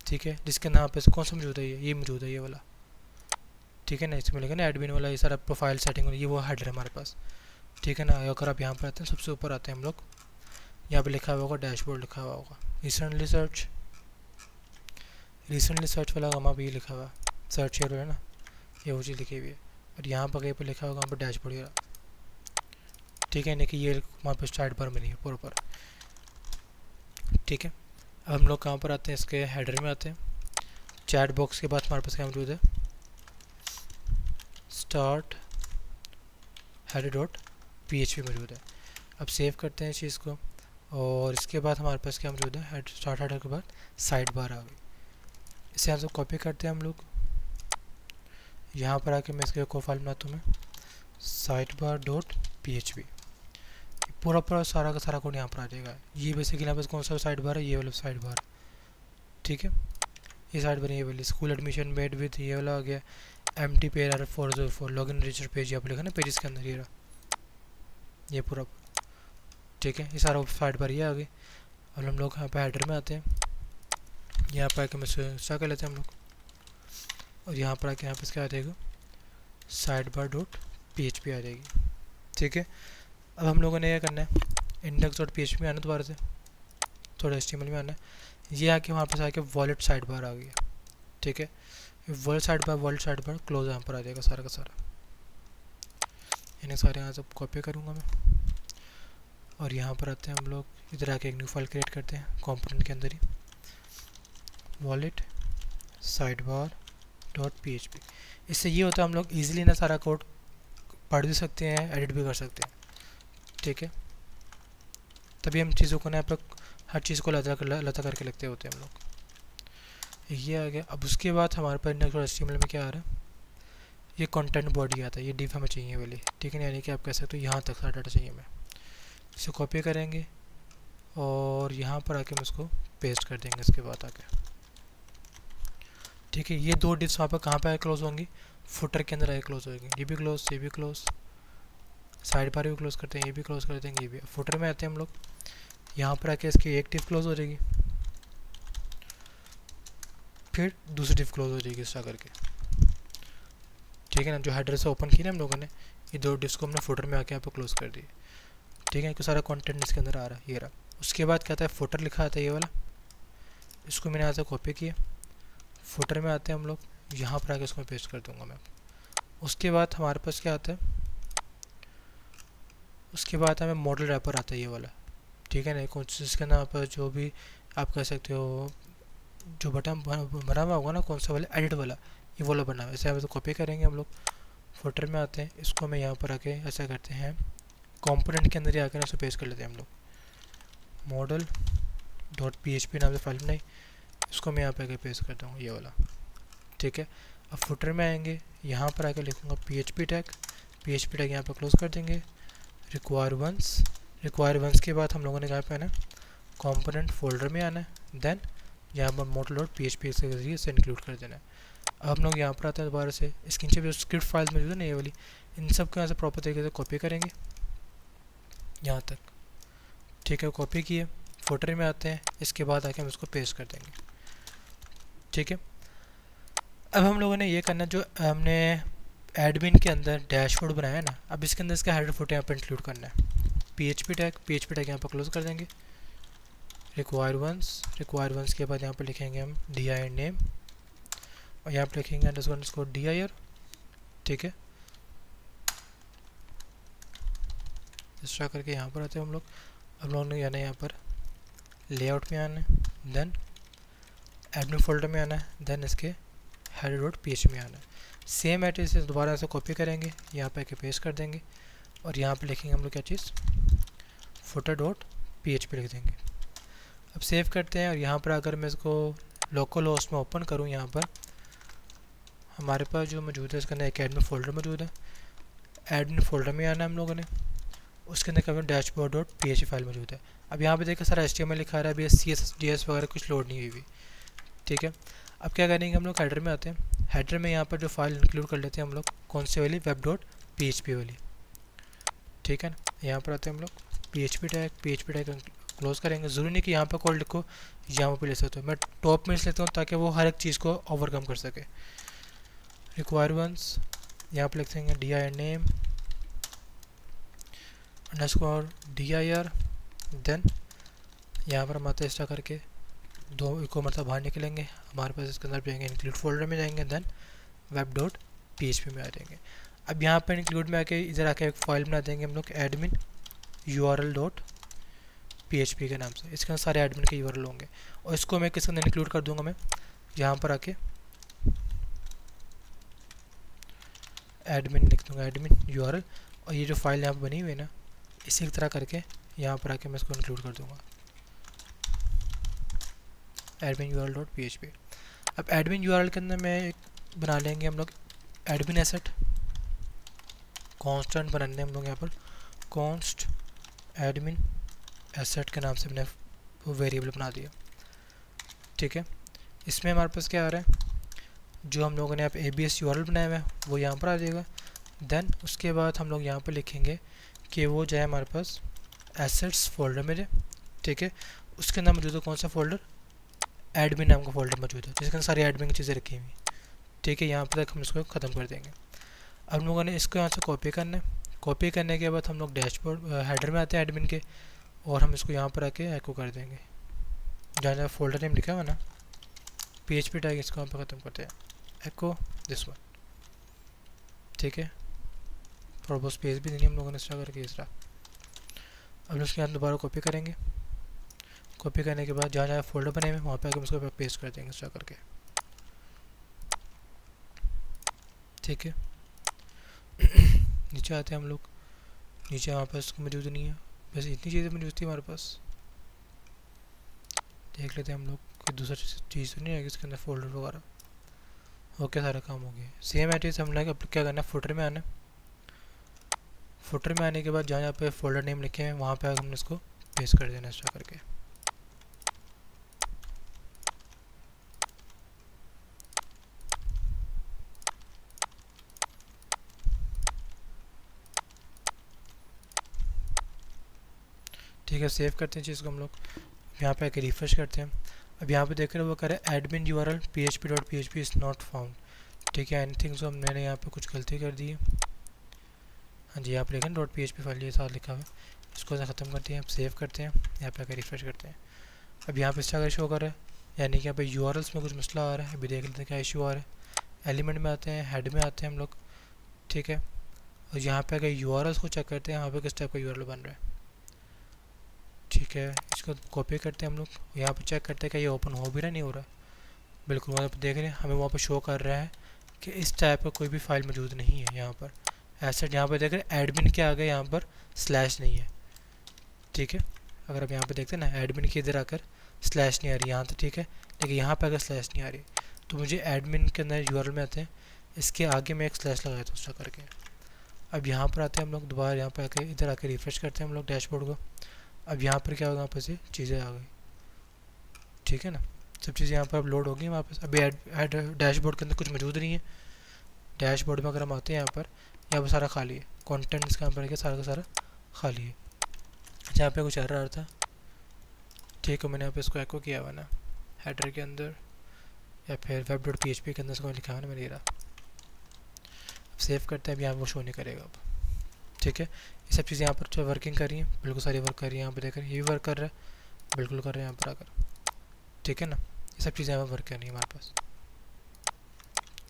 ठीक है। जिसके यहाँ पे कौन सा मौजूद है, ये मौजूद है ये वाला, ठीक है ना। इसमें लिखा ना एडमिन वाला, ये सारा प्रोफाइल सेटिंग, ये वो हेडर है हमारे पास, ठीक है ना। अगर आप यहाँ पर आते हैं, सबसे ऊपर आते हैं हम लोग, यहाँ पे लिखा हुआ होगा डैशबोर्ड, लिखा हुआ होगा रिसेंटली सर्च वाला हमारा भी लिखा हुआ सर्च है ना, ये वो चीज़ लिखी हुई है। और यहाँ पर कहीं पर लिखा होगा यहाँ पर डैशबोर्ड, ठीक है ना, कि ये हमारे पास साइड बार में नहीं है प्रॉपर, ठीक है। अब हम लोग कहाँ पर आते हैं, इसके हेडर में आते हैं। चैट बॉक्स के बाद हमारे पास क्या मौजूद है, स्टार्ट हेडर डॉट php मौजूद है। अब सेव करते हैं इस चीज़ को, और इसके बाद हमारे पास क्या मौजूद है, स्टार्ट हेडर के बाद साइड बार आ गई। इसे हम सब कॉपी करते हैं हम लोग, यहाँ पर आके मैं इसके को फाइल बनाता हूँ मैं साइड बार डॉट php। पूरा सारा का सारा कोड यहाँ पर आ जाएगा। ये बेसिकली यहाँ पर कौन सा साइड बार है, ये वाला साइड बार, ठीक है। ये साइड बार ये वाली स्कूल एडमिशन मेड विद, ये वाला आ गया empty page or 404 login register page, यहाँ पर लिखा ना पेज के अंदर, ये रहा ये पूरा, ठीक है। ये सारा साइड बार ये आ गई। अब हम लोग यहाँ पर हेडर में आते हैं, यहाँ पर आके मैं स्टार्ट कर लेते हैं हम लोग, और यहाँ पर आके यहाँ पर क्या आ जाएगा, साइड बार डॉट php आ जाएगी, ठीक है। अब हम लोगों ने क्या करना है, इंडेक्स डॉट php में आना, दोबारा से थोड़ा HTML में आना है। ये आके वहाँ पर आके वॉलेट साइड बार आ गया, ठीक है। वॉलेट साइड बार क्लोज यहाँ पर आ जाएगा सारा का सारा। इन्हें सारे यहाँ से कॉपी करूँगा मैं, और यहाँ पर आते हैं हम लोग, इधर आके एक न्यू फाइल क्रिएट करते हैं कंपोनेंट के अंदर ही, wallet side bar dot php। इससे ये होता है हम लोग ईजिली ना सारा कोड पढ़ भी सकते हैं, एडिट भी कर सकते हैं, ठीक है। तभी हम चीज़ों को ना आप लोग हर चीज़ को लता करके लिखते होते हैं हम लोग। ये आ गया। अब उसके बाद हमारे पास इंडेक्स डॉट HTML में क्या आ रहा है, ये कंटेंट बॉडी आता है, ये डिव हमें चाहिए वाली, ठीक है ना। यानी कि आप कह सकते हो यहाँ तक सारा डाटा चाहिए हमें। इसे कॉपी करेंगे और यहाँ पर आके हम इसको पेस्ट कर देंगे इसके बाद आके, ठीक है। ये दो डिव्स वहाँ पर कहाँ पर क्लोज होंगी, फुटर के अंदर आके क्लोज होगी। ये भी क्लोज, ये भी क्लोज, साइड बार भी क्लोज करते हैं, ये भी क्लोज कर देंगे, ये भी। फुटर में आते हैं हम लोग, यहाँ पर आके इसकी एक डिव क्लोज हो जाएगी, फिर दूसरी डिव क्लोज हो जाएगी इस तरह करके, ठीक है ना। जो हेडर से ओपन की ना हम लोगों ने, ये दो डिव्स को हमने फुटर में आके यहाँ पर क्लोज कर दिए, ठीक है। सारा कंटेंट इसके अंदर आ रहा है, ये रहा। उसके बाद क्या आता है, फुटर लिखा आता है ये वाला, इसको मैंने यहाँ से कॉपी किया। फुटर में आते हैं हम लोग, यहाँ पर आके इसको पेस्ट कर दूँगा मैं। उसके बाद हमारे पास क्या आता है, उसके बाद हमें मॉडल रैपर आता है ये वाला, ठीक है ना। कुछ इसके नाम पर जो भी आप कह सकते हो, जो बटन बना हुआ होगा ना, कौन सा वाला, एडिट वाला, ये वाला बना हुआ है। ऐसे तो कॉपी करेंगे हम लोग, फुटर में आते हैं, इसको मैं यहाँ पर आके ऐसा करते हैं, कंपोनेंट के अंदर ही आकर इसको पेस्ट कर लेते हैं हम लोग। मॉडल डॉट php नाम से फाइल बनाई, इसको मैं यहाँ पे आके पेस्ट करता हूँ ये वाला, ठीक है। अब फुटर में आएंगे, यहाँ पर आकर लिखूँगा PHP टैग यहाँ पर क्लोज कर देंगे। रिक्वायर वंस के बाद हम लोगों ने कहा पे आना कंपोनेंट फोल्डर में आना है, देन यहाँ पर motor.php के जरिए से इंक्लूड कर देना है। अब हम लोग यहाँ पर आते हैं दोबारा से, इसके नीचे जो स्क्रिप्ट फाइल मौजूद है ना ये वाली, इन सब को यहाँ से प्रॉपर तरीके से कॉपी करेंगे यहाँ तक, ठीक है। कॉपी किए, फोल्डर में आते हैं, इसके बाद आके हम इसको पेस्ट कर देंगे, ठीक है। अब हम लोगों ने ये करना, जो हमने एडमिन के अंदर डैशबोर्ड बनाया है ना, अब इसके अंदर इसका हेडर फुटर यहाँ पर इंक्लूड करना है। PHP टैग यहाँ पर क्लोज कर देंगे। रिक्वायर वंस के बाद यहाँ पर लिखेंगे हम dir नेम, और यहाँ पर लिखेंगे _dir, ठीक है। इस तरह करके यहाँ पर आते हैं हम लोग। अब लोगों ने आना है यहाँ पर लेआउट में आना है, देन एडमिन फोल्डर में आना है, देन इसके header.php में आना है। सेम एड्रेस से दोबारा से कॉपी करेंगे, यहाँ पे आके पेस्ट कर देंगे, और यहाँ पे लिखेंगे हम लोग क्या चीज़, footer.php लिख देंगे। अब सेव करते हैं, और यहाँ पर अगर मैं इसको लोकल होस्ट में ओपन करूँ, यहाँ पर हमारे पास जो मौजूद है इसके अंदर एक एडमिन फोल्डर मौजूद है। एडमिन फोल्डर में आना है हम लोगों ने, उसके अंदर क्या dashboard.php फाइल मौजूद है। अब यहाँ पे देखिए सारा HTML लिखा रहा है, अभी CSS वगैरह कुछ लोड नहीं हुई हुई, ठीक है। अब क्या करेंगे हम लोग, हेडर में आते हैं। हेडर में यहाँ पर जो फाइल इंक्लूड कर लेते हैं हम लोग, कौन सी वाली, web.php वाली, ठीक है ना। यहाँ पर आते हैं हम लोग PHP टैग क्लोज करेंगे। ज़रूरी नहीं कि यहाँ पर कोड लिखो, यहाँ पर ले सकते हो, मैं टॉप में इस लेता हूँ ताकि वो हर एक चीज़ को ओवरकम कर सके। रिक्वायर वंस यहाँ पर लिख देंगे dir नेम _dir, देन यहाँ पर हम आते हैं इस तरह करके दो को मतलब बाहर निकलेंगे, हमारे पास इसके अंदर जाएंगे, इंक्लूड फोल्डर में जाएंगे, देन web.php में आ जाएंगे। अब यहाँ पर इंक्लूड में आके इधर आके एक फाइल बना देंगे हम लोग admin url.php के नाम से, इसके अंदर सारे एडमिन के URL होंगे, और इसको मैं किसके अंदर इंक्लूड कर दूंगा, मैं यहाँ पर आके एडमिन लिख दूँगा, एडमिन URL, और ये जो फाइल यहाँ पर बनी हुई है ना, इसी तरह करके यहाँ पर आके मैं इसको इंक्लूड कर दूँगा admin url.php। अब एडमिन URL के अंदर मैं एक बना लेंगे हम लोग एडमिन एसेट, कांस्टेंट बनाने हम लोग यहाँ पर कॉन्स्ट एडमिन एसेट के नाम से मैंने वो वेरिएबल बना दिया, ठीक है। इसमें हमारे पास क्या आ रहा है, जो हम लोगों ने यहाँ पे ABS URL बनाया हुआ है वो यहाँ पर आ जाएगा। देन उसके बाद हम लोग यहाँ पर लिखेंगे कि वो जो है हमारे पास एसेट्स फोल्डर में जाए, ठीक है। उसके अंदर मौजूद है कौन सा फोल्डर, एडमिन नाम का फोल्डर मौजूद है, जिसके अंदर सारी एडमिन की चीज़ें रखी हुई, ठीक है। यहाँ पर तक हम इसको ख़त्म कर देंगे। अब हम लोगों ने इसको यहाँ से कॉपी करना है। कॉपी करने के बाद हम लोग डैशबोर्ड हेडर में आते हैं एडमिन के, और हम इसको यहाँ पर आके एको कर देंगे, जहाँ जहाँ फोल्डर नेम लिखा हुआ ना PHP टैग, इसको यहाँ पर ख़त्म करते हैं, एको दिस वन, ठीक है। थोड़ा बहुत स्पेस भी देनी हम लोगों ने इस तरह करके, इस तरह। अब उसके बाद दोबारा कॉपी करेंगे, कॉपी करने के बाद जहाँ जहाँ फोल्डर बने हुए वहाँ पे आके उसको पेस्ट कर देंगे इस तरह करके, ठीक है। नीचे आते हैं हम लोग, नीचे हमारे पास मौजूद नहीं है, बस इतनी चीज़ें मौजूद थी हमारे पास। देख लेते हैं हम लोग कोई दूसरा चीज़ तो नहीं है इसके अंदर, फोल्डर वगैरह। ओके, सारा काम हो गया। सेम एड्रेस हम लोग अब क्या करना है, फुटर में आना है। फुटर में आने के बाद जहाँ जहाँ पे फोल्डर नेम लिखे हैं वहाँ पे हमने इसको पेस्ट कर देना इस तरह करके, ठीक है। सेव करते हैं चीज़ को हम लोग, यहाँ पे आके रिफ्रेश करते हैं। अब यहाँ पे देख रहे हैं वो कह रहे हैं admin URL php.php is not found, ठीक है। एनीथिंग सो मैंने यहाँ पे कुछ गलती कर दी है, हाँ जी, यहाँ पे लिखा .php फाइल ये साथ लिखा हुआ है, इसको ख़त्म करते हैं। अब सेव करते हैं, यहाँ पे आके रिफ्रेश करते हैं। अब यहाँ पे इस तरह शो कर रहा है, यानी कि यहाँ पे URLs में कुछ मसला आ रहा है। अभी देख लेते हैं क्या इशू आ रहा है। एलिमेंट में आते हैं, हेड में आते हैं हम लोग, ठीक है। और यहाँ पे अगर URLs को चेक करते हैं, यहाँ पे किस टाइप का URL बन रहा है, ठीक है। इसको कॉपी करते हैं हम लोग, यहाँ पे चेक करते हैं कि ये ओपन हो भी रहा नहीं हो रहा। बिल्कुल, वहाँ पर देख रहे हैं हमें वहाँ पर शो कर रहा है कि इस टाइप का कोई भी फाइल मौजूद नहीं है यहाँ पर। एसेट यहाँ पर देख रहे हैं एडमिन के आगे यहाँ पर स्लैश नहीं है, ठीक है। अगर आप यहाँ पे देखते हैं ना, एडमिन के इधर आकर स्लैश नहीं आ रही यहाँ तो ठीक है, लेकिन यहाँ पर अगर स्लैश नहीं आ रही तो मुझे एडमिन के अंदर यूआरएल में आते हैं, इसके आगे मैं एक स्लैश लगाया था उसका करके। अब यहाँ पर आते हैं हम लोग दोबारा, यहाँ पर आके इधर आके रिफ्रेश करते हैं हम लोग डैशबोर्ड को। अब यहाँ पर क्या होगा, यहाँ पर से चीज़ें आ गई, ठीक है ना, सब चीज़ें यहाँ पर अब लोड होगी वापस। अभी ऐड डैशबोर्ड के अंदर कुछ मौजूद नहीं है। डैशबोर्ड में अगर हम आते हैं यहाँ पर सारा खाली है, कंटेंट इसका यहाँ पर सारा का सारा खाली है। जहाँ पे कुछ एरर था, ठीक है, मैंने यहाँ पे इसको एको किया हुआ ना हेडर के अंदर, या फिर web.php के अंदर इसको लिखा हुआ ना मैंने, अब सेव करते हैं। अब यहाँ वो शो नहीं करेगा अब, ठीक है। ये सब चीज़ें यहाँ पर जो वर्किंग कर रही हैं, बिल्कुल सारी वर्क कर रही है। यहाँ पर देख रहे हैं ये भी वर्क कर रहा है, बिल्कुल कर रहे हैं यहाँ पर आकर, ठीक है ना। ये सब चीज़ें यहाँ पर वर्क कर रही है हमारे पास।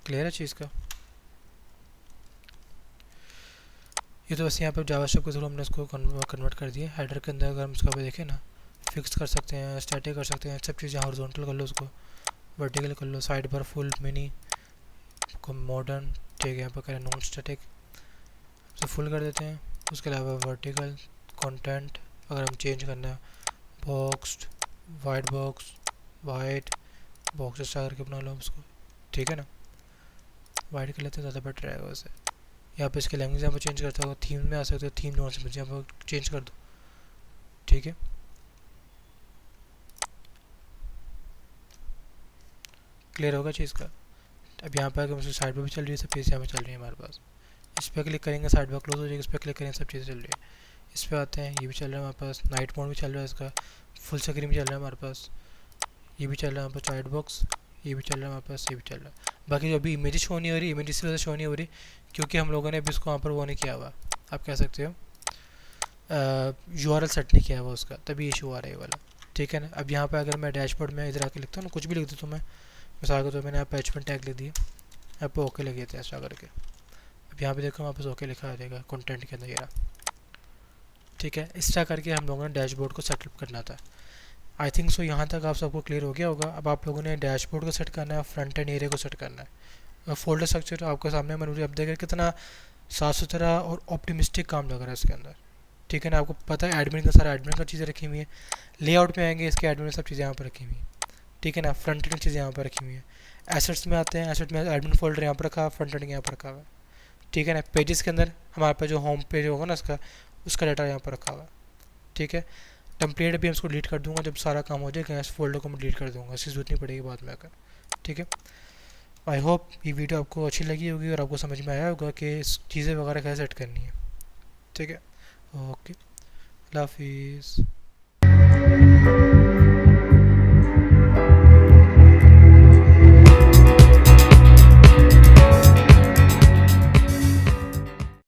क्लियर है चीज़ का। ये तो बस यहाँ पर जावास्क्रिप्ट के थ्रू हमने इसको कन्वर्ट कर दिया। हेडर के अंदर अगर हम इसका देखें ना, फिक्स कर सकते हैं, स्टैटिक कर सकते हैं, सब चीज़ें हॉरिजॉन्टल कर लो, उसको वर्टिकल कर लो, साइड पर फुल मिनी को मॉडर्न, ठीक है, यहाँ पर करें नॉन स्टैटिक तो फुल कर देते हैं। उसके अलावा वर्टिकल कंटेंट अगर हम चेंज करना है, boxed, white box, white box star करके बना लो उसको, ठीक है ना। वाइट कर लेते हैं, ज़्यादा बेटर रहेगा वैसे। यहाँ पे इसके लैंग्वेज यहाँ पर चेंज करता होगा, थीम में आ सकते हो, थीम नॉन समझ यहाँ पर चेंज कर दो, ठीक है। क्लियर होगा चीज़ का। अब यहाँ पर अगर साइड पर भी चल रही है, सब चीज़ें यहाँ पर चल रही है हमारे पास। इस पर क्लिक करेंगे, साइड पर क्लोज हो जाएगी, इस पर क्लिक करेंगे, सब चीज़ें चल रही है। इस पर आते हैं, ये भी चल रहा है हमारे पास, नाइट मोड भी चल रहा है इसका, फुल स्क्रीन भी चल रहा है हमारे पास, ये भी चल रहा है हमारे पास, चाइल्ड बॉक्स ये भी चल रहा है हमारे पास, ये भी चल रहा है। बाकी जो अभी इमेज शो नहीं हो रही, इमेज इस वजह से शो नहीं हो रही क्योंकि हम लोगों ने अभी इसको वहाँ पर वो नहीं किया हुआ, आप कह सकते हो यूआरएल सेट नहीं किया हुआ उसका, तभी इशू आ रहा है वाला, ठीक है ना। अब यहाँ पर अगर मैं डैशबोर्ड में इधर आके लिखता हूँ ना, कुछ भी लिख देता हूँ मैं, मिसाल के तो मैंने यहाँ पर H1 टैग लिख दिया, यहाँ पर ओके लगे थे ऐसा करके। अब यहाँ पे देखो वापस ओके लिखा आ जाएगा कंटेंट के अंदर, ये रहा, ठीक है। इस तरह करके हम लोगों ने डैशबोर्ड को सेटअप करना था। आई थिंक सो यहाँ तक आप सबको क्लियर हो गया होगा। अब आप लोगों ने डैशबोर्ड को सेट करना है, फ्रंट एंड एरिया को सेट करना है। फोल्डर स्ट्रक्चर आपके सामने मैंने अब देखा कितना साफ़ सुथरा और ऑप्टिमिस्टिक काम लग रहा है इसके अंदर, ठीक है ना। आपको पता है एडमिन का सारा एडमिन का चीज़ें रखी हुई है, लेआउट में आएंगे इसके एडमिन सब चीज़ें यहाँ पर रखी हुई हैं, ठीक है ना। फ्रंट एंड चीज़ें यहाँ पर रखी हुई हैं। एसेट्स में आते हैं, एसेट में एडमिन फोल्डर यहाँ पर रखा है, फ्रंट एंड यहाँ पर रखा हुआ है, ठीक है ना। पेजेस के अंदर हमारे पास जो होम पेज होगा ना इसका, उसका डाटा यहाँ पर रखा हुआ है, ठीक है। टेम्पलेट भी हम इसको डिलीट कर दूंगा, जब सारा काम हो जाएगा इस फोल्डर को मैं डिलीट कर दूंगा, इसकी जरूरत नहीं पड़ेगी बाद में आकर, ठीक है। आई होप ये वीडियो आपको अच्छी लगी होगी और आपको समझ में आया होगा कि इस चीज़ें वगैरह कैसे सेट करनी है, ठीक है। ओके, अल्लाह हाफिज़।